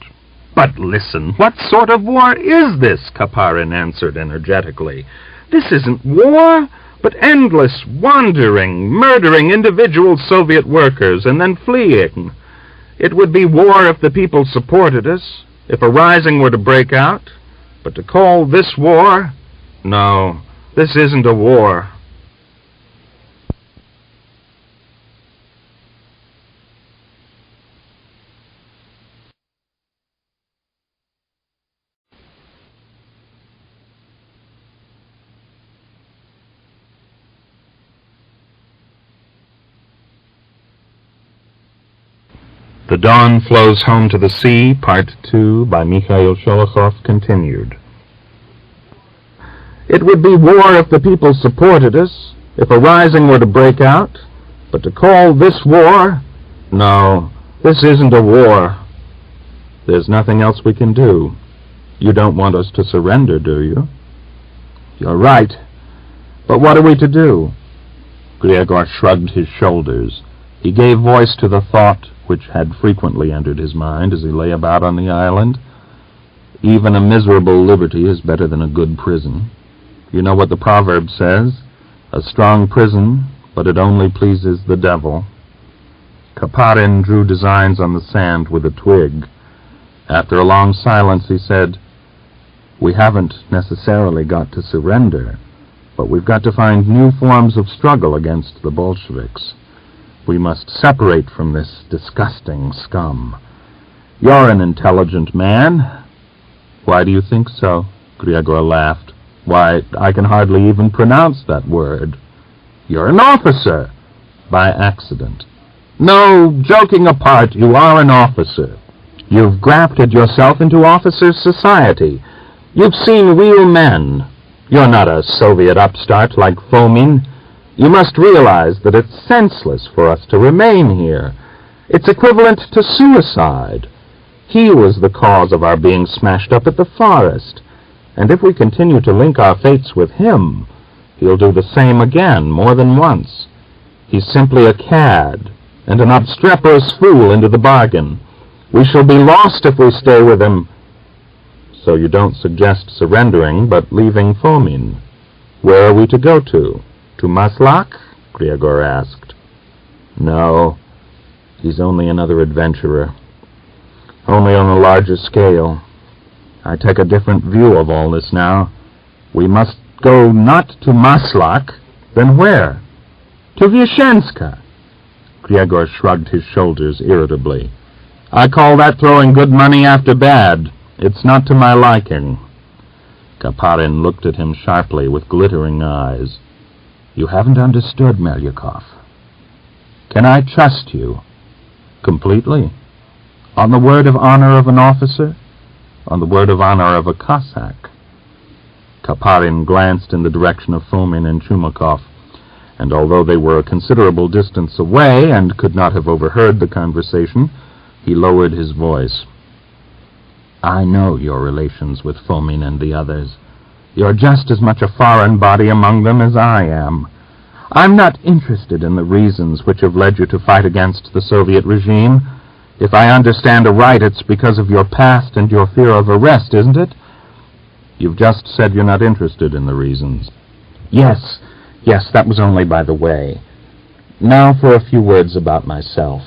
"But listen, what sort of war is this?" Kaparin answered energetically. "This isn't war, but endless wandering, murdering individual Soviet workers and then fleeing. It would be war if the people supported us, if a rising were to break out. But to call this war? No, this isn't a war." The Dawn Flows Home to the Sea, Part 2, by Mikhail Sholokhov, continued. "It would be war if the people supported us, if a rising were to break out. But to call this war? No, this isn't a war." "There's nothing else we can do. You don't want us to surrender, do you?" "You're right. But what are we to do?" Gregor shrugged his shoulders. He gave voice to the thought which had frequently entered his mind as he lay about on the island. Even a miserable liberty is better than a good prison. You know what the proverb says? A strong prison, but it only pleases the devil. Kaparin drew designs on the sand with a twig. After a long silence he said, "We haven't necessarily got to surrender, but we've got to find new forms of struggle against the Bolsheviks. We must separate from this disgusting scum. You're an intelligent man." "Why do you think so?" Gregor laughed. "Why, I can hardly even pronounce that word." "You're an officer." "By accident." "No, joking apart, you are an officer. You've grafted yourself into officer society. You've seen real men. You're not a Soviet upstart like Fomen. You must realize that it's senseless for us to remain here. It's equivalent to suicide. He was the cause of our being smashed up at the forest, and if we continue to link our fates with him, he'll do the same again more than once. He's simply a cad, and an obstreperous fool into the bargain. We shall be lost if we stay with him. So you don't suggest surrendering, but leaving Fomen. Where are we to go to? To Maslak? Gregor asked. No, he's only another adventurer. Only on a larger scale. I take a different view of all this now. We must go not to Maslak, then where? To Vyashenska. Gregor shrugged his shoulders irritably. I call that throwing good money after bad. It's not to my liking. Kaparin looked at him sharply with glittering eyes. You haven't understood, Melyukov. Can I trust you? Completely. On the word of honor of an officer? On the word of honor of a Cossack? Kaparin glanced in the direction of Fomen and Chumakov, and although they were a considerable distance away and could not have overheard the conversation, he lowered his voice. I know your relations with Fomen and the others. You're just as much a foreign body among them as I am. I'm not interested in the reasons which have led you to fight against the Soviet regime. If I understand aright, it's because of your past and your fear of arrest, isn't it? You've just said you're not interested in the reasons. Yes, that was only by the way. Now for a few words about myself.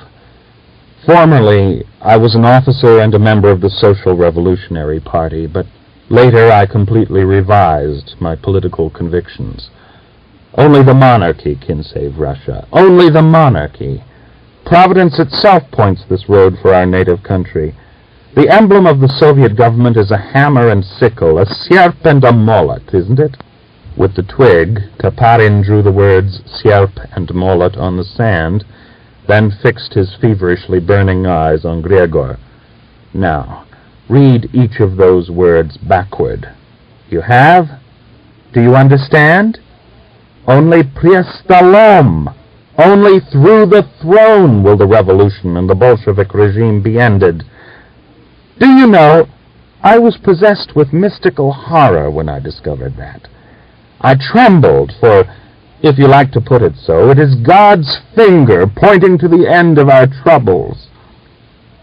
Formerly, I was an officer and a member of the Social Revolutionary Party, but later I completely revised my political convictions. Only the monarchy can save Russia. Only the monarchy. Providence itself points this road for our native country. The emblem of the Soviet government is a hammer and sickle, a sierp and a molot, isn't it? With the twig, Kaparin drew the words sierp and molot on the sand, then fixed his feverishly burning eyes on Gregor. Now, read each of those words backward. You have? Do you understand? Only priestalom, only through the throne will the revolution and the Bolshevik regime be ended. Do you know, I was possessed with mystical horror when I discovered that. I trembled, for, if you like to put it so, it is God's finger pointing to the end of our troubles.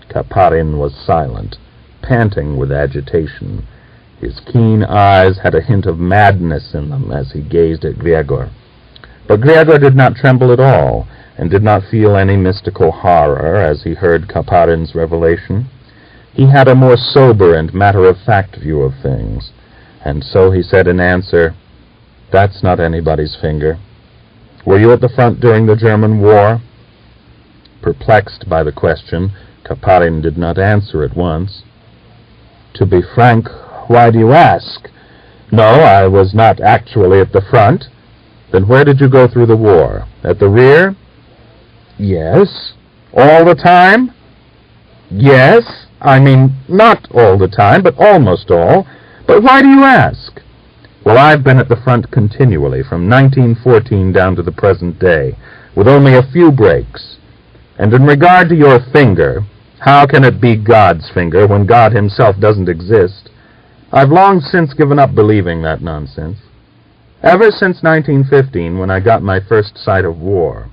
Kaparin was silent, panting with agitation. His keen eyes had a hint of madness in them as he gazed at Gregor. But Gregor did not tremble at all, and did not feel any mystical horror as he heard Kaparin's revelation. He had a more sober and matter-of-fact view of things, and so he said in answer, That's not anybody's finger. Were you at the front during the German war? Perplexed by the question, Kaparin did not answer at once. To be frank, why do you ask? No, I was not actually at the front. Then where did you go through the war? At the rear? Yes. All the time? Yes. I mean, not all the time, but almost all. But why do you ask? Well, I've been at the front continually, from 1914 down to the present day, with only a few breaks. And in regard to your finger, how can it be God's finger when God himself doesn't exist? I've long since given up believing that nonsense. Ever since 1915, when I got my first sight of war,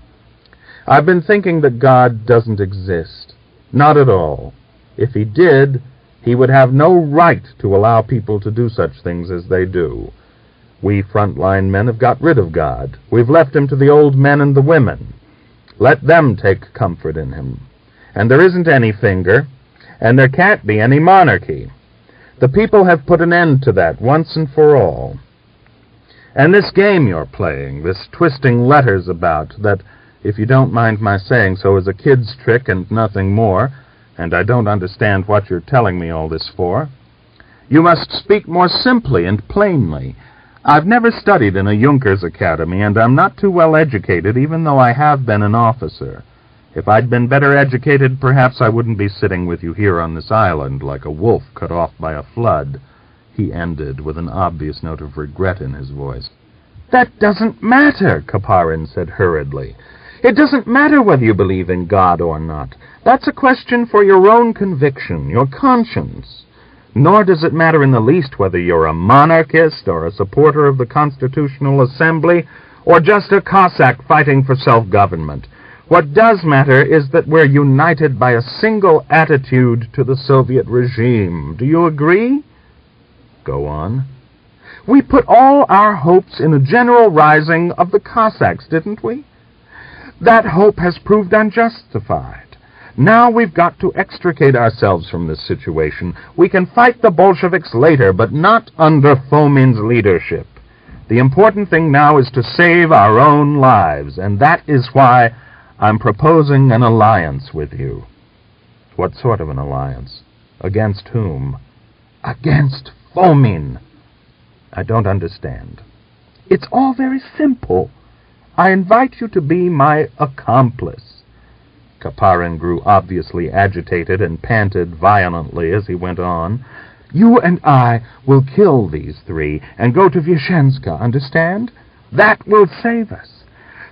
I've been thinking that God doesn't exist. Not at all. If he did, he would have no right to allow people to do such things as they do. We frontline men have got rid of God. We've left him to the old men and the women. Let them take comfort in him. And there isn't any finger, and there can't be any monarchy. The people have put an end to that once and for all. And this game you're playing, this twisting letters about, that, if you don't mind my saying so, is a kid's trick and nothing more, and I don't understand what you're telling me all this for. You must speak more simply and plainly. I've never studied in a Junkers Academy, and I'm not too well educated, even though I have been an officer. If I'd been better educated, perhaps I wouldn't be sitting with you here on this island like a wolf cut off by a flood, he ended with an obvious note of regret in his voice. That doesn't matter, Kaparin said hurriedly. It doesn't matter whether you believe in God or not. That's a question for your own conviction, your conscience. Nor does it matter in the least whether you're a monarchist or a supporter of the Constitutional Assembly or just a Cossack fighting for self-government. What does matter is that we're united by a single attitude to the Soviet regime. Do you agree? Go on. We put all our hopes in a general rising of the Cossacks, didn't we? That hope has proved unjustified. Now we've got to extricate ourselves from this situation. We can fight the Bolsheviks later, but not under Fomen's leadership. The important thing now is to save our own lives, and that is why I'm proposing an alliance with you. What sort of an alliance? Against whom? Against Fomen. I don't understand. It's all very simple. I invite you to be my accomplice. Kaparin grew obviously agitated and panted violently as he went on. You and I will kill these three and go to Vyazhenska, understand? That will save us.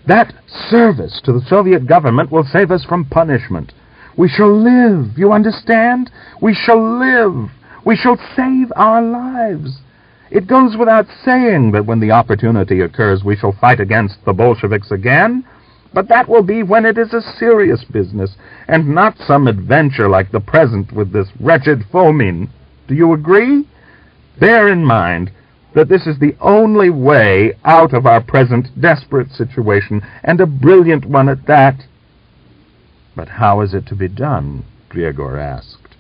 That service to the Soviet government will save us from punishment. We shall live, you understand? We shall live. We shall save our lives. It goes without saying that when the opportunity occurs we shall fight against the Bolsheviks again, but that will be when it is a serious business, and not some adventure like the present with this wretched Fomen. Do you agree? Bear in mind that this is the only way out of our present desperate situation, and a brilliant one at that. But how is it to be done? Gregor asked.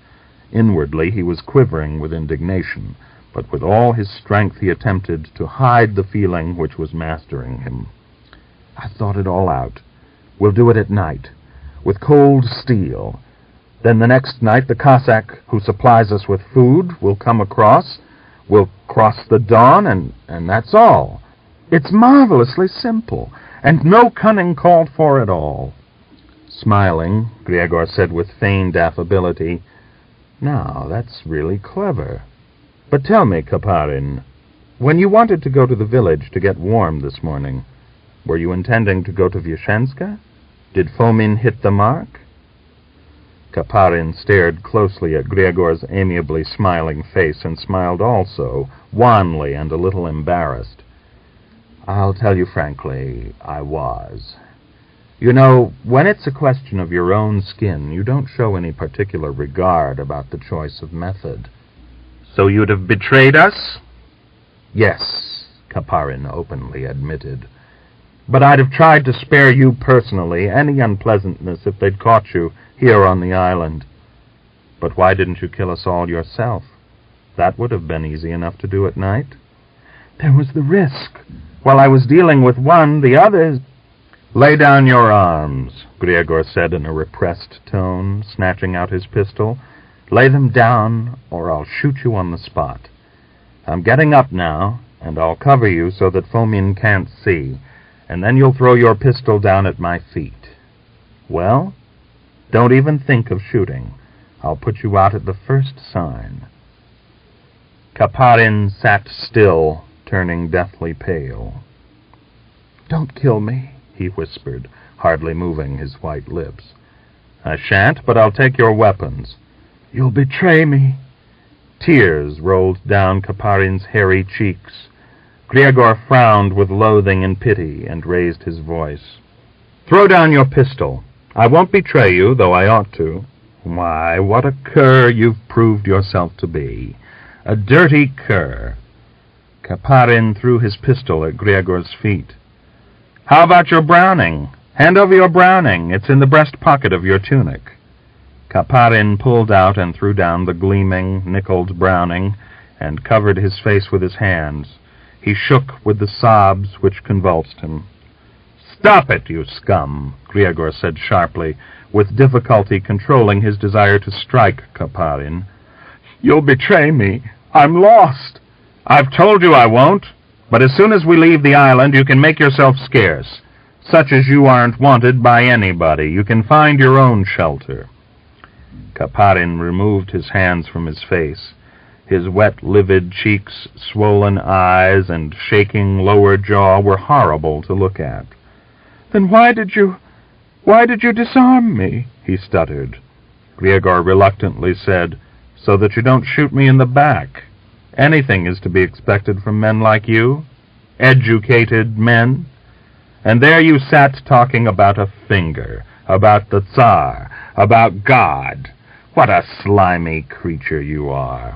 Inwardly he was quivering with indignation, but with all his strength he attempted to hide the feeling which was mastering him. I've thought it all out. We'll do it at night, with cold steel. Then the next night the Cossack who supplies us with food will come across. We'll cross the Don, and that's all. It's marvelously simple, and no cunning called for at all. Smiling, Gregor said with feigned affability, Now, that's really clever. But tell me, Kaparin, when you wanted to go to the village to get warm this morning, were you intending to go to Vyazhenska? Did Fomen hit the mark? Kaparin stared closely at Gregor's amiably smiling face and smiled also, wanly and a little embarrassed. I'll tell you frankly, I was. You know, when it's a question of your own skin, you don't show any particular regard about the choice of method. So you'd have betrayed us? Yes, Kaparin openly admitted. But I'd have tried to spare you personally any unpleasantness if they'd caught you here on the island. But why didn't you kill us all yourself? That would have been easy enough to do at night. There was the risk. While I was dealing with one, the others... Lay down your arms, Gregor said in a repressed tone, snatching out his pistol. Lay them down, or I'll shoot you on the spot. I'm getting up now, and I'll cover you so that Fomen can't see, and then you'll throw your pistol down at my feet. Well, don't even think of shooting. I'll put you out at the first sign. Kaparin sat still, turning deathly pale. Don't kill me, he whispered, hardly moving his white lips. I shan't, but I'll take your weapons. You'll betray me. Tears rolled down Kaparin's hairy cheeks. Gregor frowned with loathing and pity and raised his voice. Throw down your pistol. I won't betray you, though I ought to. Why, what a cur you've proved yourself to be. A dirty cur. Kaparin threw his pistol at Gregor's feet. How about your Browning? Hand over your Browning. It's in the breast pocket of your tunic. Kaparin pulled out and threw down the gleaming, nickeled Browning and covered his face with his hands. He shook with the sobs which convulsed him. Stop it, you scum, Gregor said sharply, with difficulty controlling his desire to strike Kaparin. You'll betray me. I'm lost. I've told you I won't, but as soon as we leave the island you can make yourself scarce. Such as you aren't wanted by anybody. You can find your own shelter. Kaparin removed his hands from his face. His wet, livid cheeks, swollen eyes, and shaking lower jaw were horrible to look at. Then why did you... Why did you disarm me?" he stuttered. Gregor reluctantly said, "So that you don't shoot me in the back. Anything is to be expected from men like you. Educated men. And there you sat talking about a finger, about the Tsar, about God. What a slimy creature you are."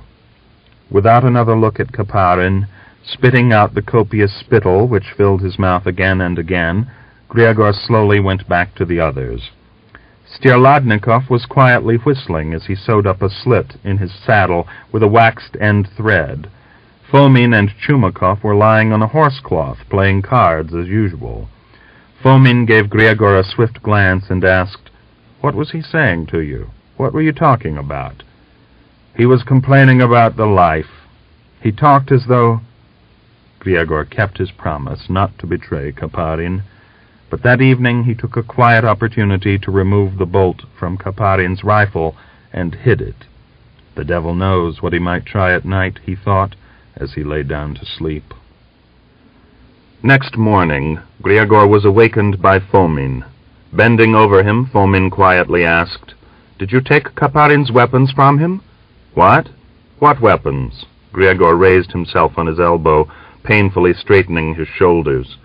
Without another look at Kaparin, spitting out the copious spittle which filled his mouth again and again, Gregor slowly went back to the others. Stierladnikov was quietly whistling as he sewed up a slit in his saddle with a waxed end thread. Fomen and Chumakov were lying on a horsecloth, playing cards as usual. Fomen gave Gregor a swift glance and asked, "What was he saying to you? What were you talking about?" "He was complaining about the life. He talked as though—" Gregor kept his promise not to betray Kaparin, but that evening he took a quiet opportunity to remove the bolt from Kaparin's rifle and hid it. The devil knows what he might try at night, he thought, as he lay down to sleep. Next morning, Gregor was awakened by Fomen. Bending over him, Fomen quietly asked, "Did you take Kaparin's weapons from him?" "What? What weapons?" Gregor raised himself on his elbow, painfully straightening his shoulders.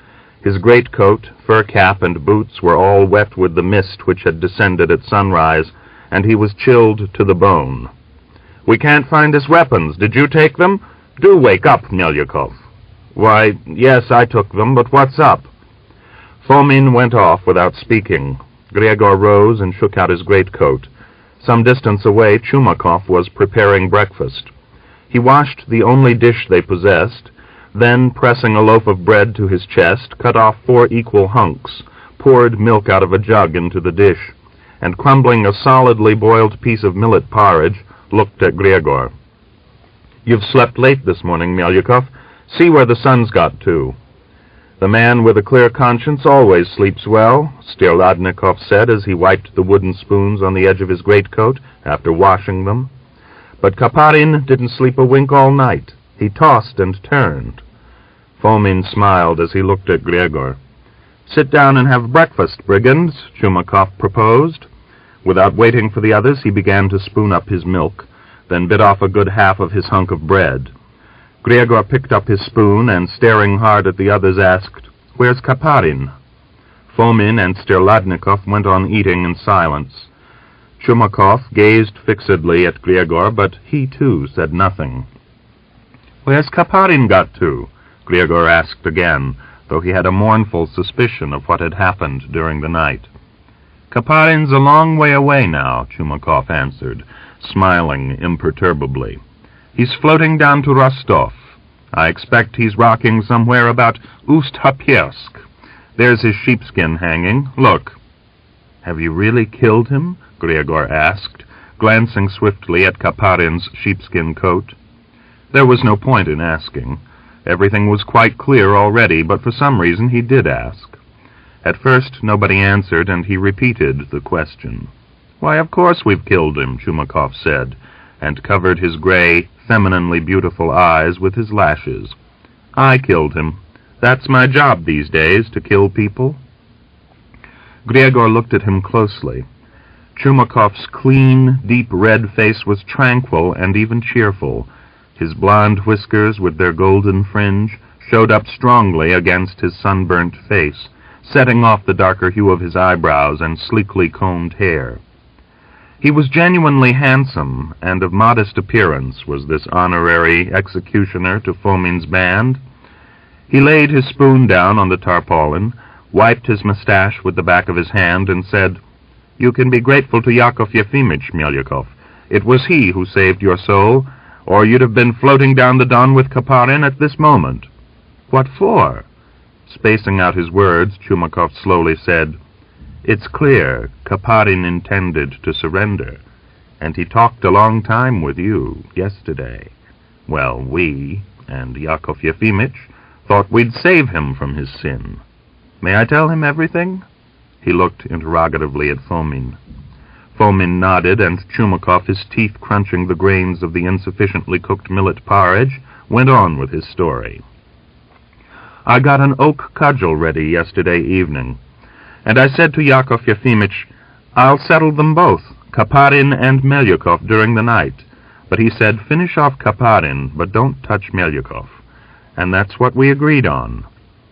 His greatcoat, fur cap, and boots were all wet with the mist which had descended at sunrise, and he was chilled to the bone. "We can't find his weapons. Did you take them? Do wake up, Melyukov." "Why, yes, I took them, but what's up?" Fomen went off without speaking. Gregor rose and shook out his greatcoat. Some distance away, Chumakov was preparing breakfast. He washed the only dish they possessed, then, pressing a loaf of bread to his chest, cut off 4 equal hunks, poured milk out of a jug into the dish, and crumbling a solidly boiled piece of millet porridge, looked at Gregor. "You've slept late this morning, Melyukov. See where the sun's got to." "The man with a clear conscience always sleeps well," Stierladnikov said as he wiped the wooden spoons on the edge of his greatcoat after washing them. "But Kaparin didn't sleep a wink all night. He tossed and turned." Fomen smiled as he looked at Gregor. "Sit down and have breakfast, brigands," Chumakov proposed. Without waiting for the others, he began to spoon up his milk, then bit off a good half of his hunk of bread. Gregor picked up his spoon and, staring hard at the others, asked, "Where's Kaparin?" Fomen and Stierladnikov went on eating in silence. Chumakov gazed fixedly at Gregor, but he, too, said nothing. "Where's Kaparin got to?" Gregor asked again, though he had a mournful suspicion of what had happened during the night. "Kaparin's a long way away now," Chumakov answered, smiling imperturbably. "He's floating down to Rostov. I expect he's rocking somewhere about Ust-Hapiersk. There's his sheepskin hanging. Look." "Have you really killed him?" Gregor asked, glancing swiftly at Kaparin's sheepskin coat. There was no point in asking. Everything was quite clear already, but for some reason he did ask. At first nobody answered, and he repeated the question. "Why, of course we've killed him," Chumakov said, and covered his gray, femininely beautiful eyes with his lashes. "I killed him. That's my job these days, to kill people." Gregor looked at him closely. Chumakov's clean, deep red face was tranquil and even cheerful. His blond whiskers, with their golden fringe, showed up strongly against his sunburnt face, setting off the darker hue of his eyebrows and sleekly combed hair. He was genuinely handsome, and of modest appearance was this honorary executioner to Fomen's band. He laid his spoon down on the tarpaulin, wiped his mustache with the back of his hand, and said, "You can be grateful to Yakov Yefimych, Melyukov. It was he who saved your soul, or you'd have been floating down the Don with Kaparin at this moment." "What for?" Spacing out his words, Chumakov slowly said, "It's clear Kaparin intended to surrender, and he talked a long time with you yesterday. Well, we, and Yakov Yefimych, thought we'd save him from his sin. May I tell him everything?" He looked interrogatively at Fomen. Fomen nodded, and Chumakov, his teeth crunching the grains of the insufficiently cooked millet porridge, went on with his story. "I got an oak cudgel ready yesterday evening. and I said to Yakov Yefimych, "I'll settle them both, Kaparin and Melyukov, during the night." But he said, "Finish off Kaparin, but don't touch Melyukov." And that's what we agreed on.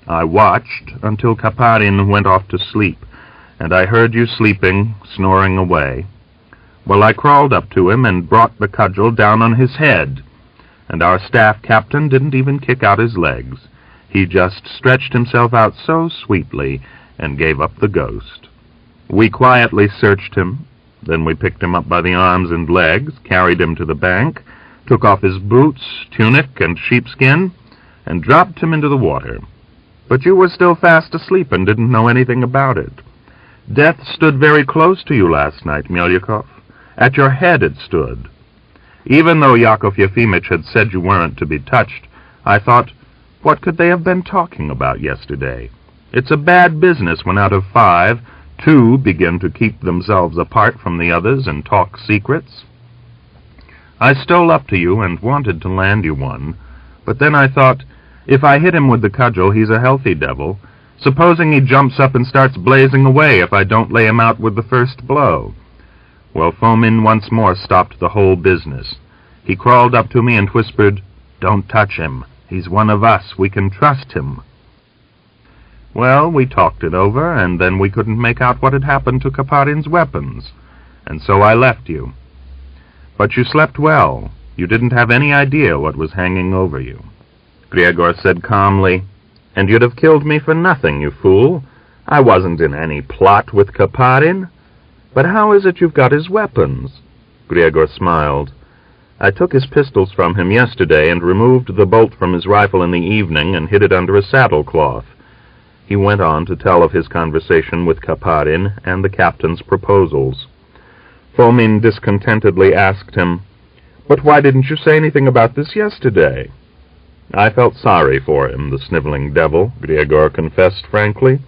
I watched until Kaparin went off to sleep, and I heard you sleeping, snoring away. Well, I crawled up to him and brought the cudgel down on his head, and our staff captain didn't even kick out his legs. He just stretched himself out so sweetly and gave up the ghost. We quietly searched him, then we picked him up by the arms and legs, carried him to the bank, took off his boots, tunic, and sheepskin, and dropped him into the water. But you were still fast asleep and didn't know anything about it. Death stood very close to you last night, Melyukov. At your head it stood. Even though Yakov Yefimych had said you weren't to be touched, I thought, what could they have been talking about yesterday? It's a bad business when out of 5, 2 begin to keep themselves apart from the others and talk secrets. I stole up to you and wanted to land you one, but then I thought, if I hit him with the cudgel, he's a healthy devil. Supposing he jumps up and starts blazing away if I don't lay him out with the first blow. Well, Fomen once more stopped the whole business. He crawled up to me and whispered, "Don't touch him. He's one of us. We can trust him." Well, we talked it over, and then we couldn't make out what had happened to Kaparin's weapons, and so I left you. But you slept well. You didn't have any idea what was hanging over you. Gregor said calmly, "And you'd have killed me for nothing, you fool. I wasn't in any plot with Kaparin. But how is it you've got his weapons?" Gregor smiled. "I took his pistols from him yesterday and removed the bolt from his rifle in the evening and hid it under a saddle-cloth." He went on to tell of his conversation with Kaparin and the captain's proposals. Fomen discontentedly asked him, "But why didn't you say anything about this yesterday?" "I felt sorry for him, the sniveling devil," Gregor confessed frankly.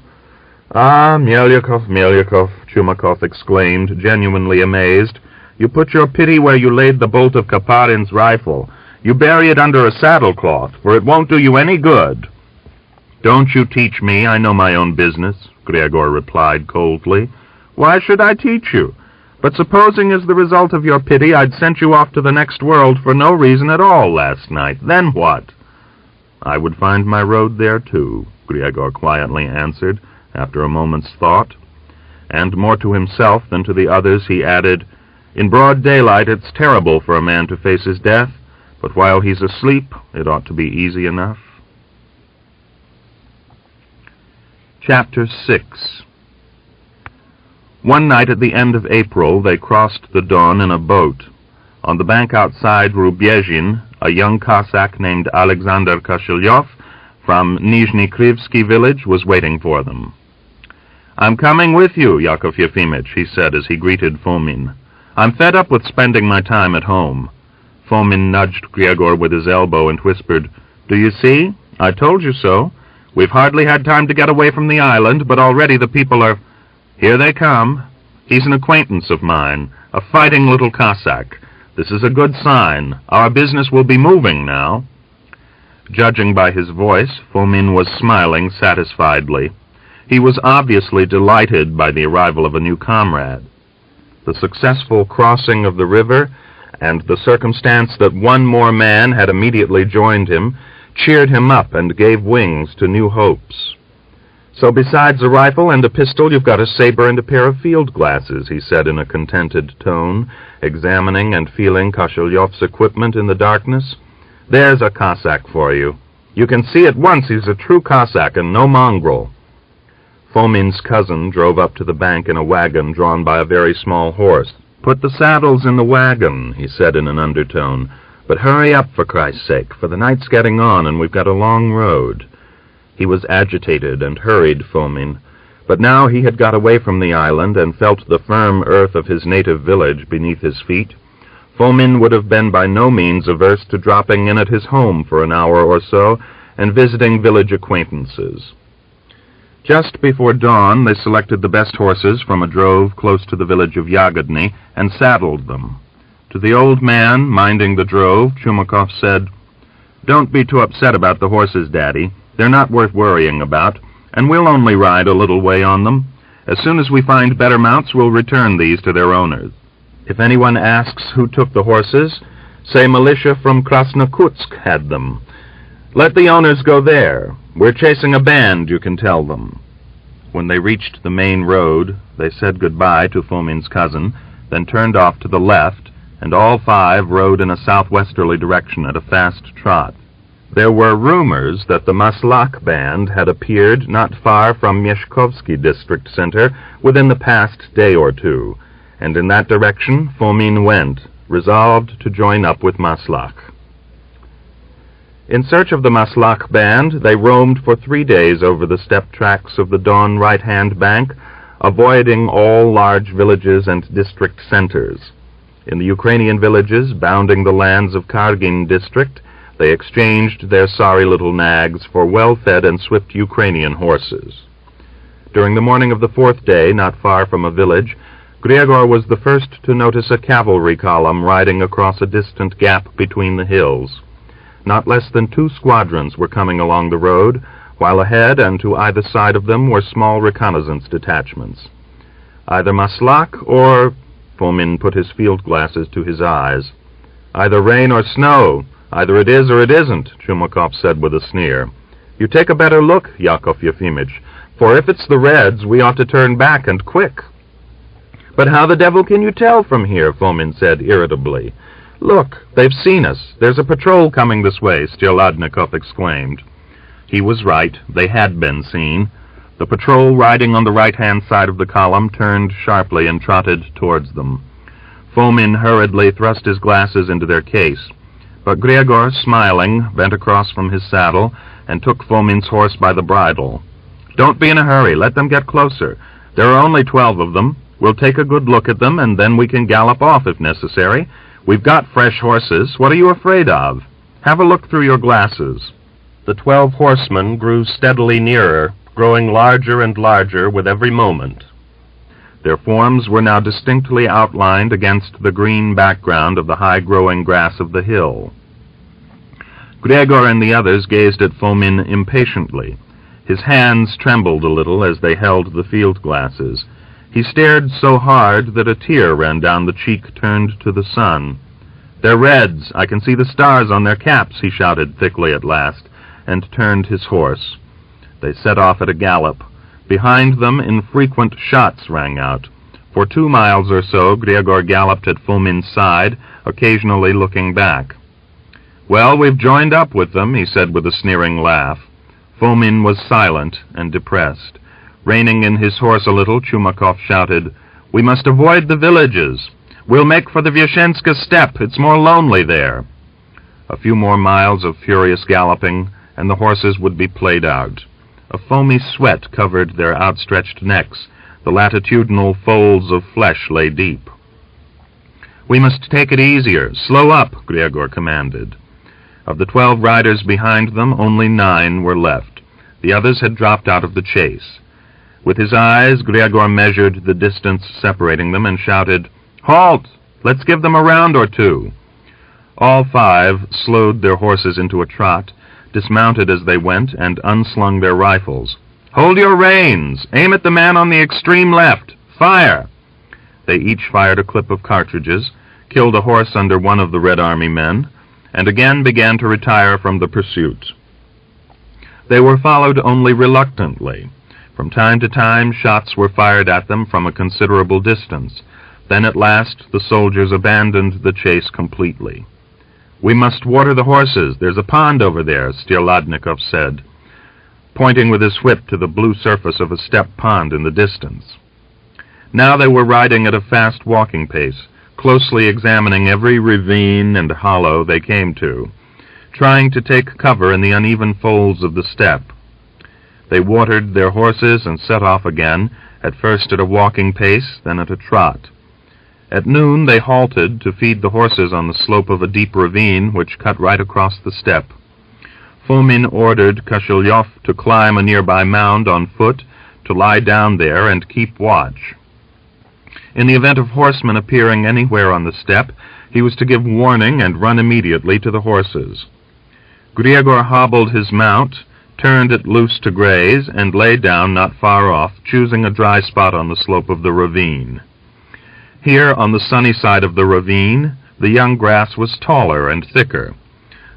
"Ah, Melyukov, Melyukov," Chumakov exclaimed, genuinely amazed. "You put your pity where you laid the bolt of Kaparin's rifle. You bury it under a saddle-cloth, for it won't do you any good." "Don't you teach me, I know my own business," Gregor replied coldly. "Why should I teach you? But supposing as the result of your pity I'd sent you off to the next world for no reason at all last night, then what?" "I would find my road there too," Gregor quietly answered, after a moment's thought. And more to himself than to the others he added, "In broad daylight it's terrible for a man to face his death, but while he's asleep it ought to be easy enough." Chapter 6. One night at the end of April they crossed the Don in a boat. On the bank outside Rubyezhin, a young Cossack named Alexander Koselyov from Nizhny Krivsky village was waiting for them. "I'm coming with you, Yakov Yefimych," he said as he greeted Fomen. "I'm fed up with spending my time at home." Fomen nudged Gregor with his elbow and whispered, "Do you see? I told you so. We've hardly had time to get away from the island, but already the people are... Here they come. He's an acquaintance of mine, a fighting little Cossack. This is a good sign. Our business will be moving now." Judging by his voice, Fomen was smiling satisfiedly. He was obviously delighted by the arrival of a new comrade. The successful crossing of the river and the circumstance that one more man had immediately joined him cheered him up and gave wings to new hopes. "So besides a rifle and a pistol, you've got a saber and a pair of field glasses," he said in a contented tone, examining and feeling Koshelyov's equipment in the darkness. "There's a Cossack for you. You can see at once he's a true Cossack and no mongrel." Fomen's cousin drove up to the bank in a wagon drawn by a very small horse. "Put the saddles in the wagon," he said in an undertone. "But hurry up, for Christ's sake, for the night's getting on and we've got a long road." He was agitated and hurried Fomen, but now he had got away from the island and felt the firm earth of his native village beneath his feet. Fomen would have been by no means averse to dropping in at his home for an hour or so and visiting village acquaintances. Just before dawn they selected the best horses from a drove close to the village of Yagodny and saddled them. To the old man minding the drove, Chumakov said, "Don't be too upset about the horses, Daddy. They're not worth worrying about, and we'll only ride a little way on them. As soon as we find better mounts, we'll return these to their owners. If anyone asks who took the horses, say militia from Krasnokutsk had them. Let the owners go there. We're chasing a band, you can tell them." When they reached the main road, they said goodbye to Fomen's cousin, then turned off to the left, and all five rode in a southwesterly direction at a fast trot. There were rumors that the Maslak band had appeared not far from Myeshkovsky district center within the past day or two, and in that direction Fomen went, resolved to join up with Maslak. In search of the Maslak band, they roamed for 3 days over the steppe tracts of the Don right-hand bank, avoiding all large villages and district centers. In the Ukrainian villages bounding the lands of Kargin district, they exchanged their sorry little nags for well-fed and swift Ukrainian horses. During the morning of the 4th day, not far from a village, Gregor was the first to notice a cavalry column riding across a distant gap between the hills. Not less than 2 squadrons were coming along the road, while ahead and to either side of them were small reconnaissance detachments. Either Maslak or... Fomen put his field glasses to his eyes. "Either rain or snow. Either it is or it isn't," Chumakov said with a sneer. "You take a better look, Yakov Yefimych, for if it's the Reds, we ought to turn back, and quick." "But how the devil can you tell from here?" Fomen said irritably. "Look, they've seen us. There's a patrol coming this way," Styeladnikov exclaimed. He was right. They had been seen. The patrol riding on the right-hand side of the column turned sharply and trotted towards them. Fomen hurriedly thrust his glasses into their case. But Gregor, smiling, bent across from his saddle and took Fomen's horse by the bridle. "Don't be in a hurry. Let them get closer. There are only 12 of them. We'll take a good look at them, and then we can gallop off if necessary. We've got fresh horses. What are you afraid of? Have a look through your glasses." The 12 horsemen grew steadily nearer, growing larger and larger with every moment. Their forms were now distinctly outlined against the green background of the high-growing grass of the hill. Gregor and the others gazed at Fomen impatiently. His hands trembled a little as they held the field glasses. He stared so hard that a tear ran down the cheek turned to the sun. "They're Reds. I can see the stars on their caps," he shouted thickly at last, and turned his horse. They set off at a gallop. Behind them, infrequent shots rang out. For 2 miles or so, Gregor galloped at Fomen's side, occasionally looking back. "Well, we've joined up with them," he said with a sneering laugh. Fomen was silent and depressed. Reining in his horse a little, Chumakov shouted, "We must avoid the villages. We'll make for the Vyashenska steppe. It's more lonely there." A few more miles of furious galloping, and the horses would be played out. A foamy sweat covered their outstretched necks. The latitudinal folds of flesh lay deep. "We must take it easier. Slow up," Gregor commanded. Of the 12 riders behind them, only 9 were left. The others had dropped out of the chase. With his eyes, Gregor measured the distance separating them and shouted, "Halt! Let's give them a round or two." All 5 slowed their horses into a trot, dismounted as they went, and unslung their rifles. "Hold your reins! Aim at the man on the extreme left! Fire!" They each fired a clip of cartridges, killed a horse under one of the Red Army men, and again began to retire from the pursuit. They were followed only reluctantly. From time to time, shots were fired at them from a considerable distance. Then at last the soldiers abandoned the chase completely. "We must water the horses. There's a pond over there," Styeladnikov said, pointing with his whip to the blue surface of a steppe pond in the distance. Now they were riding at a fast walking pace, closely examining every ravine and hollow they came to, trying to take cover in the uneven folds of the steppe. They watered their horses and set off again, at first at a walking pace, then at a trot. At noon they halted to feed the horses on the slope of a deep ravine which cut right across the steppe. Fomen ordered Koshilyov to climb a nearby mound on foot, to lie down there and keep watch. In the event of horsemen appearing anywhere on the steppe, he was to give warning and run immediately to the horses. Gregor hobbled his mount, turned it loose to graze, and lay down not far off, choosing a dry spot on the slope of the ravine. Here, on the sunny side of the ravine, the young grass was taller and thicker.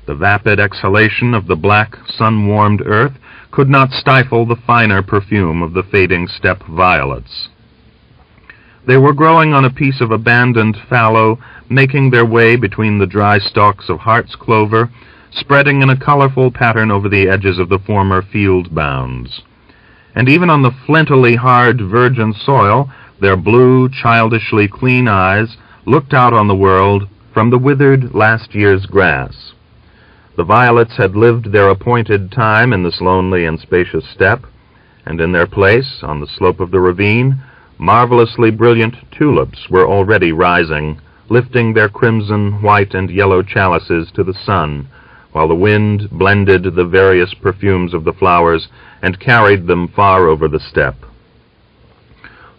The vapid exhalation of the black, sun-warmed earth could not stifle the finer perfume of the fading steppe violets. They were growing on a piece of abandoned fallow, making their way between the dry stalks of heart's clover, spreading in a colorful pattern over the edges of the former field bounds. And even on the flintily hard virgin soil, their blue, childishly clean eyes looked out on the world from the withered last year's grass. The violets had lived their appointed time in this lonely and spacious steppe, and in their place, on the slope of the ravine, marvelously brilliant tulips were already rising, lifting their crimson, white, and yellow chalices to the sun, while the wind blended the various perfumes of the flowers and carried them far over the steppe.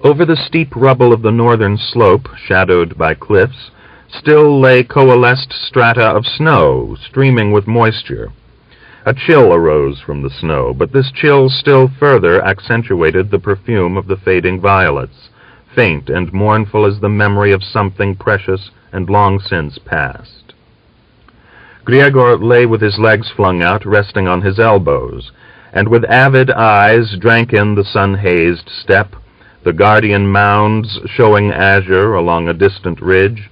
Over the steep rubble of the northern slope, shadowed by cliffs, still lay coalesced strata of snow, streaming with moisture. A chill arose from the snow, but this chill still further accentuated the perfume of the fading violets, faint and mournful as the memory of something precious and long since past. Gregor lay with his legs flung out, resting on his elbows, and with avid eyes drank in the sun-hazed steppe, the guardian mounds showing azure along a distant ridge,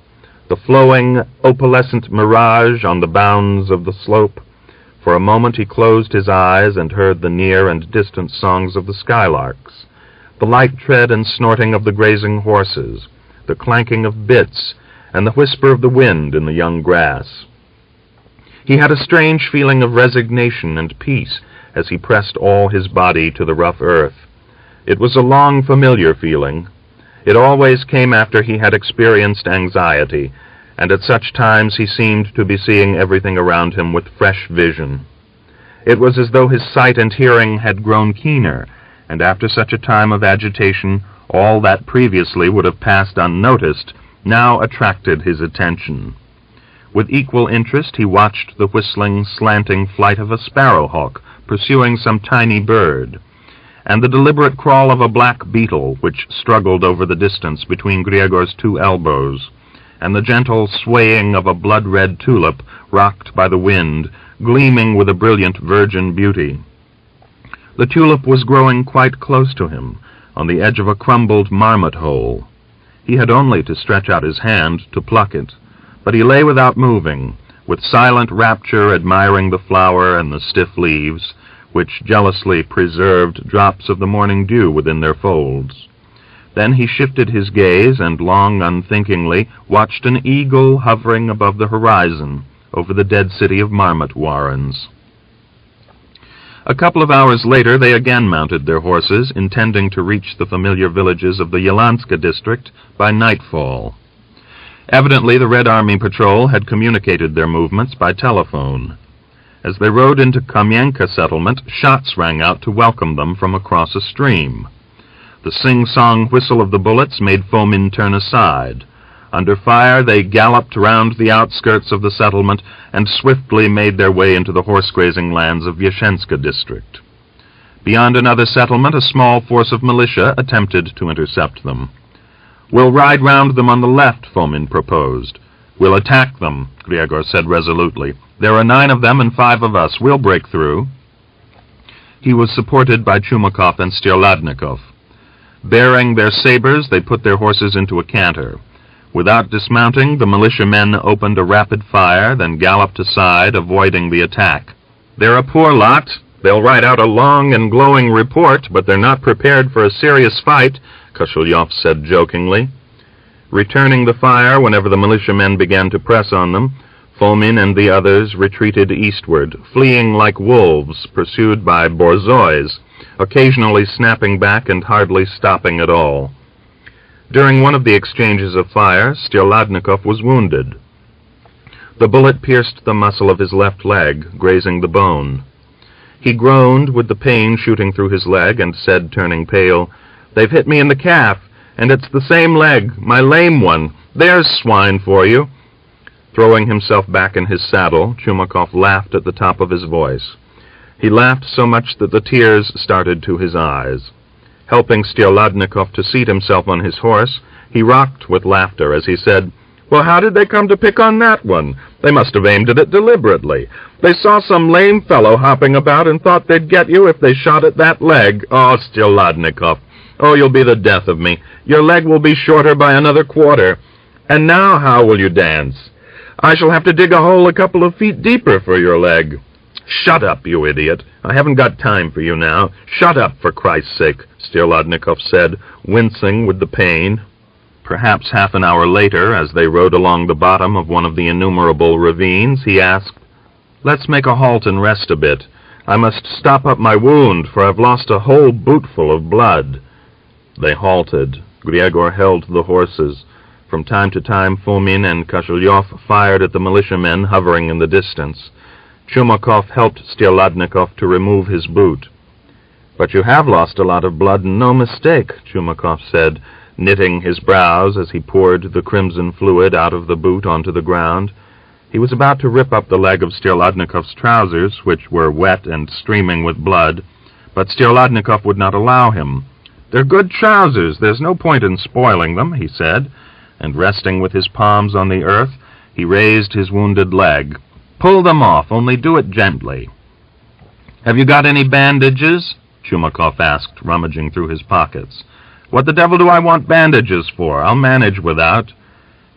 the flowing, opalescent mirage on the bounds of the slope. For a moment he closed his eyes and heard the near and distant songs of the skylarks, the light tread and snorting of the grazing horses, the clanking of bits, and the whisper of the wind in the young grass. He had a strange feeling of resignation and peace as he pressed all his body to the rough earth. It was a long, familiar feeling. It always came after he had experienced anxiety, and at such times he seemed to be seeing everything around him with fresh vision. It was as though his sight and hearing had grown keener, and after such a time of agitation, all that previously would have passed unnoticed now attracted his attention. With equal interest he watched the whistling, slanting flight of a sparrowhawk pursuing some tiny bird, and the deliberate crawl of a black beetle which struggled over the distance between Gregor's two elbows, and the gentle swaying of a blood-red tulip rocked by the wind, gleaming with a brilliant virgin beauty. The tulip was growing quite close to him, on the edge of a crumbled marmot hole. He had only to stretch out his hand to pluck it, but he lay without moving, with silent rapture admiring the flower and the stiff leaves, which jealously preserved drops of the morning dew within their folds. Then he shifted his gaze and long unthinkingly watched an eagle hovering above the horizon over the dead city of marmot warrens. A couple of hours later they again mounted their horses, intending to reach the familiar villages of the Yelanska district by nightfall. Evidently the Red Army patrol had communicated their movements by telephone. As they rode into Kamienka settlement, shots rang out to welcome them from across a stream. The sing-song whistle of the bullets made Fomen turn aside. Under fire they galloped round the outskirts of the settlement and swiftly made their way into the horse-grazing lands of Yashenska district. Beyond another settlement, a small force of militia attempted to intercept them. "We'll ride round them on the left," Fomen proposed. "We'll attack them," Gregor said resolutely. "There are 9 of them and 5 of us. We'll break through." He was supported by Chumakov and Stierladnikov. Bearing their sabers, they put their horses into a canter. Without dismounting, the militiamen opened a rapid fire, then galloped aside, avoiding the attack. "They're a poor lot. They'll write out a long and glowing report, but they're not prepared for a serious fight," Koshulyov said jokingly. Returning the fire whenever the militiamen began to press on them, Fomen and the others retreated eastward, fleeing like wolves pursued by borzois, occasionally snapping back and hardly stopping at all. During one of the exchanges of fire, Stierladnikov was wounded. The bullet pierced the muscle of his left leg, grazing the bone. He groaned with the pain shooting through his leg and said, turning pale, "They've hit me in the calf, and it's the same leg, my lame one. There's swine for you." Throwing himself back in his saddle, Chumakov laughed at the top of his voice. He laughed so much that the tears started to his eyes. Helping Stolodnikov to seat himself on his horse, he rocked with laughter as he said, "Well, how did they come to pick on that one? They must have aimed at it deliberately. They saw some lame fellow hopping about and thought they'd get you if they shot at that leg. Oh, Stolodnikov, oh, you'll be the death of me. Your leg will be shorter by another quarter. And now how will you dance? I shall have to dig a hole a couple of feet deeper for your leg." "Shut up, you idiot. I haven't got time for you now. Shut up, for Christ's sake," Stolodnikov said, wincing with the pain. Perhaps half an hour later, as they rode along the bottom of one of the innumerable ravines, he asked, "Let's make a halt and rest a bit. I must stop up my wound, for I've lost a whole bootful of blood." They halted. Gregor held the horses. From time to time, Fomen and Koshulyov fired at the militiamen hovering in the distance. Chumakov helped Stolodnikov to remove his boot. "But you have lost a lot of blood, and no mistake," Chumakov said, knitting his brows as he poured the crimson fluid out of the boot onto the ground. He was about to rip up the leg of Stolodnikov's trousers, which were wet and streaming with blood, but Stolodnikov would not allow him. "They're good trousers. There's no point in spoiling them," he said, and resting with his palms on the earth, he raised his wounded leg. "Pull them off, only do it gently." "Have you got any bandages?" Chumakov asked, rummaging through his pockets. "What the devil do I want bandages for? I'll manage without."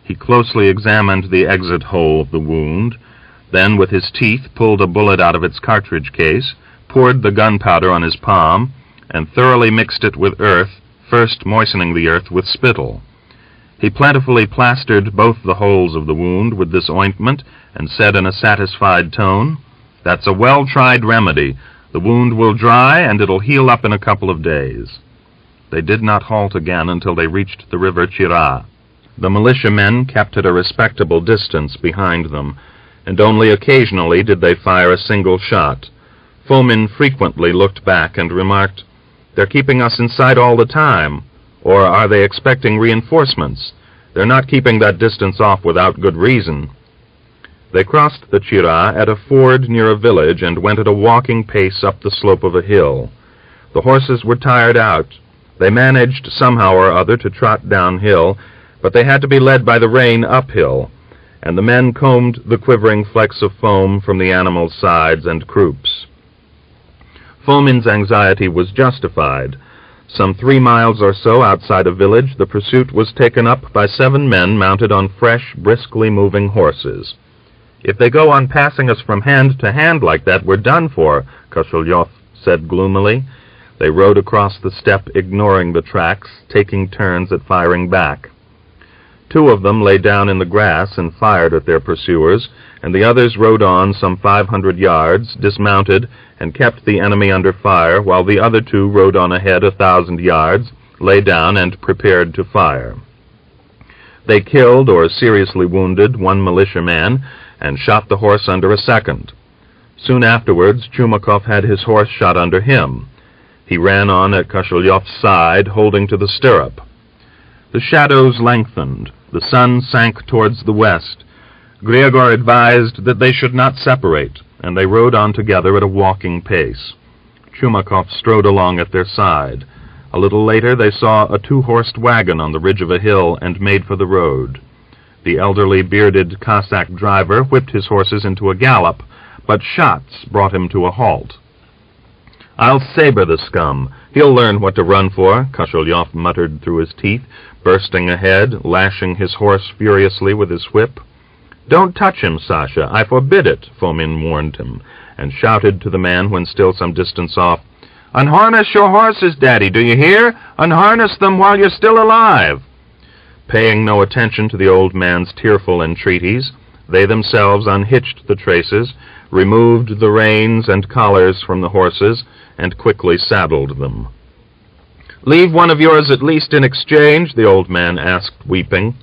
He closely examined the exit hole of the wound, then with his teeth pulled a bullet out of its cartridge case, poured the gunpowder on his palm, and thoroughly mixed it with earth, first moistening the earth with spittle. He plentifully plastered both the holes of the wound with this ointment and said in a satisfied tone, "That's a well-tried remedy. The wound will dry and it'll heal up in a couple of days." They did not halt again until they reached the river Chira. The militiamen kept at a respectable distance behind them, and only occasionally did they fire a single shot. Fomen frequently looked back and remarked, "They're keeping us in sight all the time. Or are they expecting reinforcements? They're not keeping that distance off without good reason." They crossed the Chira at a ford near a village and went at a walking pace up the slope of a hill. The horses were tired out. They managed somehow or other to trot downhill, but they had to be led by the rein uphill, and the men combed the quivering flecks of foam from the animals' sides and croups. Fomen's anxiety was justified. Some 3 miles or so outside a village, the pursuit was taken up by 7 men mounted on fresh, briskly moving horses. "If they go on passing us from hand to hand like that, we're done for," Koshulyov said gloomily. They rode across the steppe, ignoring the tracks, taking turns at firing back. 2 of them lay down in the grass and fired at their pursuers, and the others rode on some 500 yards, dismounted, and kept the enemy under fire, while the other 2 rode on ahead 1,000 yards, lay down, and prepared to fire. They killed or seriously wounded 1 militiaman, and shot the horse under a second. Soon afterwards, Chumakov had his horse shot under him. He ran on at Koshulyov's side, holding to the stirrup. The shadows lengthened. The sun sank towards the west. Gregor advised that they should not separate, and they rode on together at a walking pace. Chumakov strode along at their side. A little later they saw a 2-horsed wagon on the ridge of a hill and made for the road. The elderly, bearded Cossack driver whipped his horses into a gallop, but shots brought him to a halt. "I'll saber the scum. He'll learn what to run for," Koshulyov muttered through his teeth, bursting ahead, lashing his horse furiously with his whip. "Don't touch him, Sasha. I forbid it," Fomen warned him, and shouted to the man when still some distance off, "Unharness your horses, Daddy, do you hear? Unharness them while you're still alive." Paying no attention to the old man's tearful entreaties, they themselves unhitched the traces, removed the reins and collars from the horses, and quickly saddled them. "Leave one of yours at least in exchange?" the old man asked, weeping.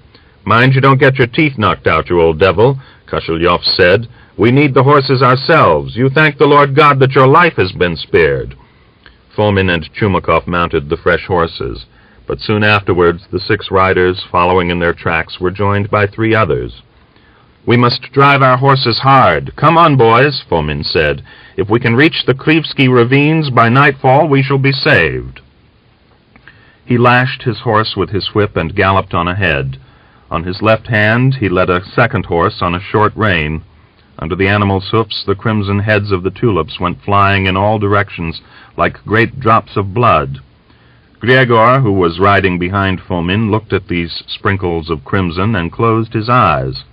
"Mind you don't get your teeth knocked out, you old devil," Koshulyov said. "We need the horses ourselves. You thank the Lord God that your life has been spared." Fomen and Chumakov mounted the fresh horses, but soon afterwards the 6 riders following in their tracks were joined by 3 others. "We must drive our horses hard. Come on, boys," Fomen said. "If we can reach the Krivsky ravines by nightfall, we shall be saved." He lashed his horse with his whip and galloped on ahead. On his left hand he led a second horse on a short rein. Under the animal's hoofs the crimson heads of the tulips went flying in all directions like great drops of blood. Gregor, who was riding behind Fomen, looked at these sprinkles of crimson and closed his eyes.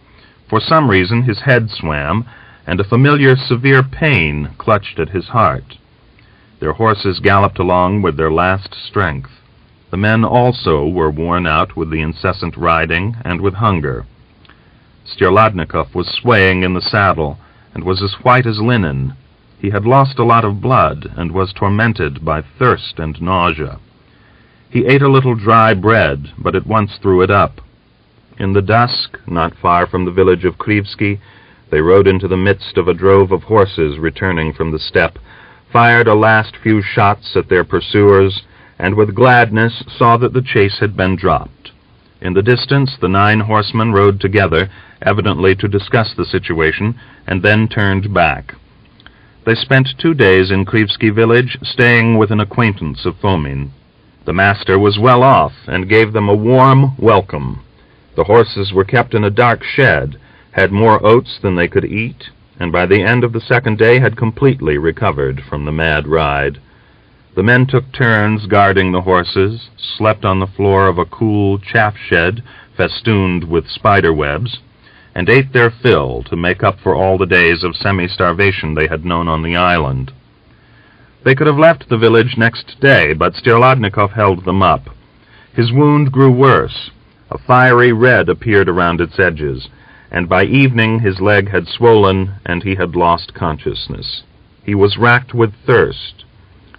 For some reason his head swam, and a familiar severe pain clutched at his heart. Their horses galloped along with their last strength. The men also were worn out with the incessant riding and with hunger. Stierladnikov was swaying in the saddle, and was as white as linen. He had lost a lot of blood, and was tormented by thirst and nausea. He ate a little dry bread, but at once threw it up. In the dusk, not far from the village of Krivsky, they rode into the midst of a drove of horses returning from the steppe, fired a last few shots at their pursuers, and with gladness saw that the chase had been dropped. In the distance, the 9 horsemen rode together, evidently to discuss the situation, and then turned back. They spent 2 days in Krivsky village, staying with an acquaintance of Fomen. The master was well off, and gave them a warm welcome. The horses were kept in a dark shed, had more oats than they could eat, and by the end of the 2nd day had completely recovered from the mad ride. The men took turns guarding the horses, slept on the floor of a cool chaff shed festooned with spider webs, and ate their fill to make up for all the days of semi-starvation they had known on the island. They could have left the village next day, but Stierladnikov held them up. His wound grew worse. A fiery red appeared around its edges, and by evening his leg had swollen and he had lost consciousness. He was racked with thirst.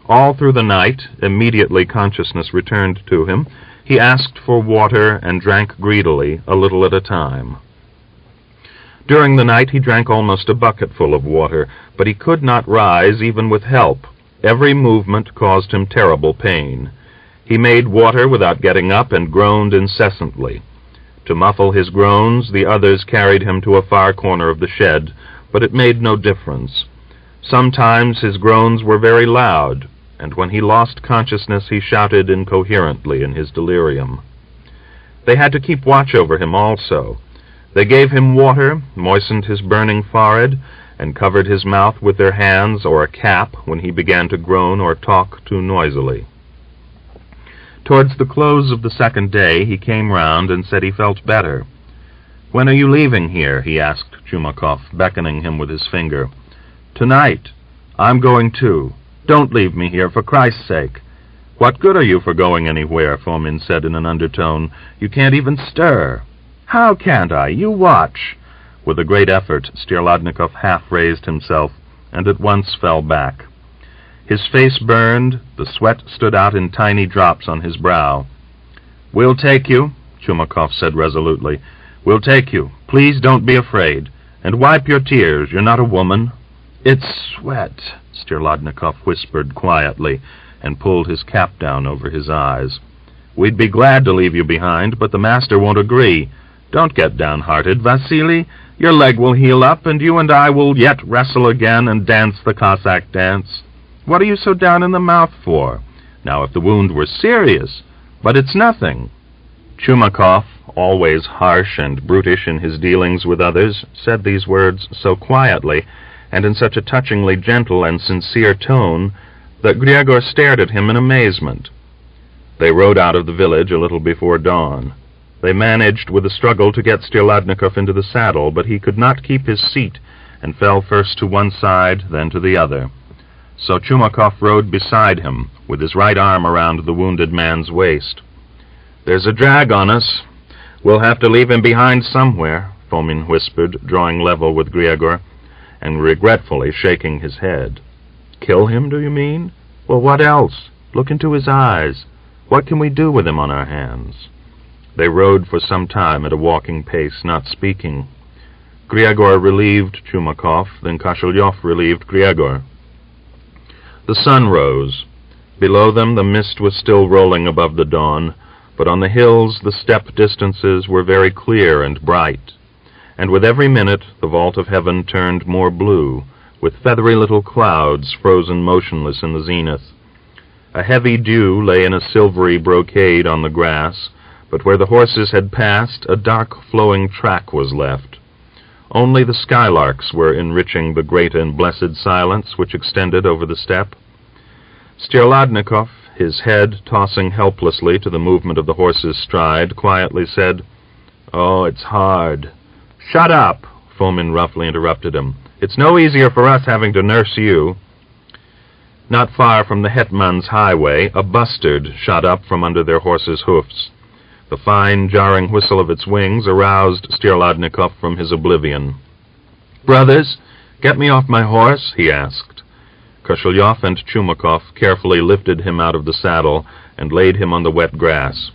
All through the night, immediately consciousness returned to him, he asked for water and drank greedily, a little at a time. During the night he drank almost a bucketful of water, but he could not rise even with help. Every movement caused him terrible pain. He made water without getting up and groaned incessantly. To muffle his groans, the others carried him to a far corner of the shed, but it made no difference. Sometimes his groans were very loud, and when he lost consciousness he shouted incoherently in his delirium. They had to keep watch over him also. They gave him water, moistened his burning forehead, and covered his mouth with their hands or a cap when he began to groan or talk too noisily. Towards the close of the 2nd day he came round and said he felt better. "When are you leaving here?" he asked Chumakov, beckoning him with his finger. "Tonight. I'm going too. Don't leave me here, for Christ's sake." "What good are you for going anywhere?" Fomen said in an undertone. "You can't even stir." "How can't I? You watch." With a great effort, Stierladnikov half raised himself, and at once fell back. His face burned, the sweat stood out in tiny drops on his brow. "We'll take you," Chumakov said resolutely. "We'll take you. Please don't be afraid. And wipe your tears. You're not a woman." "It's sweat," Stierladnikov whispered quietly, and pulled his cap down over his eyes. "We'd be glad to leave you behind, but the master won't agree. Don't get downhearted, Vasily. Your leg will heal up, and you and I will yet wrestle again and dance the Cossack dance. What are you so down in the mouth for? Now, if the wound were serious, but it's nothing." Chumakov, always harsh and brutish in his dealings with others, said these words so quietly, and in such a touchingly gentle and sincere tone, that Gregor stared at him in amazement. They rode out of the village a little before dawn. They managed with a struggle to get Stierladnikov into the saddle, but he could not keep his seat, and fell first to one side, then to the other. So Chumakov rode beside him, with his right arm around the wounded man's waist. "There's a drag on us. We'll have to leave him behind somewhere," Fomen whispered, drawing level with Gregor, and regretfully shaking his head. "Kill him, do you mean? Well, what else? Look into his eyes. What can we do with him on our hands?" They rode for some time at a walking pace, not speaking. Gregor relieved Chumakov, then Koshilyov relieved Gregor. The sun rose. Below them the mist was still rolling above the dawn, but on the hills the steppe distances were very clear and bright. and with every minute the vault of heaven turned more blue, with feathery little clouds frozen motionless in the zenith. A heavy dew lay in a silvery brocade on the grass, but where the horses had passed, a dark flowing track was left. Only the skylarks were enriching the great and blessed silence which extended over the steppe. Stirladnikov, his head tossing helplessly to the movement of the horse's stride, quietly said, "Oh, it's hard." "Shut up," Fomen roughly interrupted him. "It's no easier for us having to nurse you." Not far from the hetman's highway, a bustard shot up from under their horses' hoofs. The fine, jarring whistle of its wings aroused Stirladnikov from his oblivion. "Brothers, get me off my horse," he asked. Koselyov and Chumakov carefully lifted him out of the saddle and laid him on the wet grass.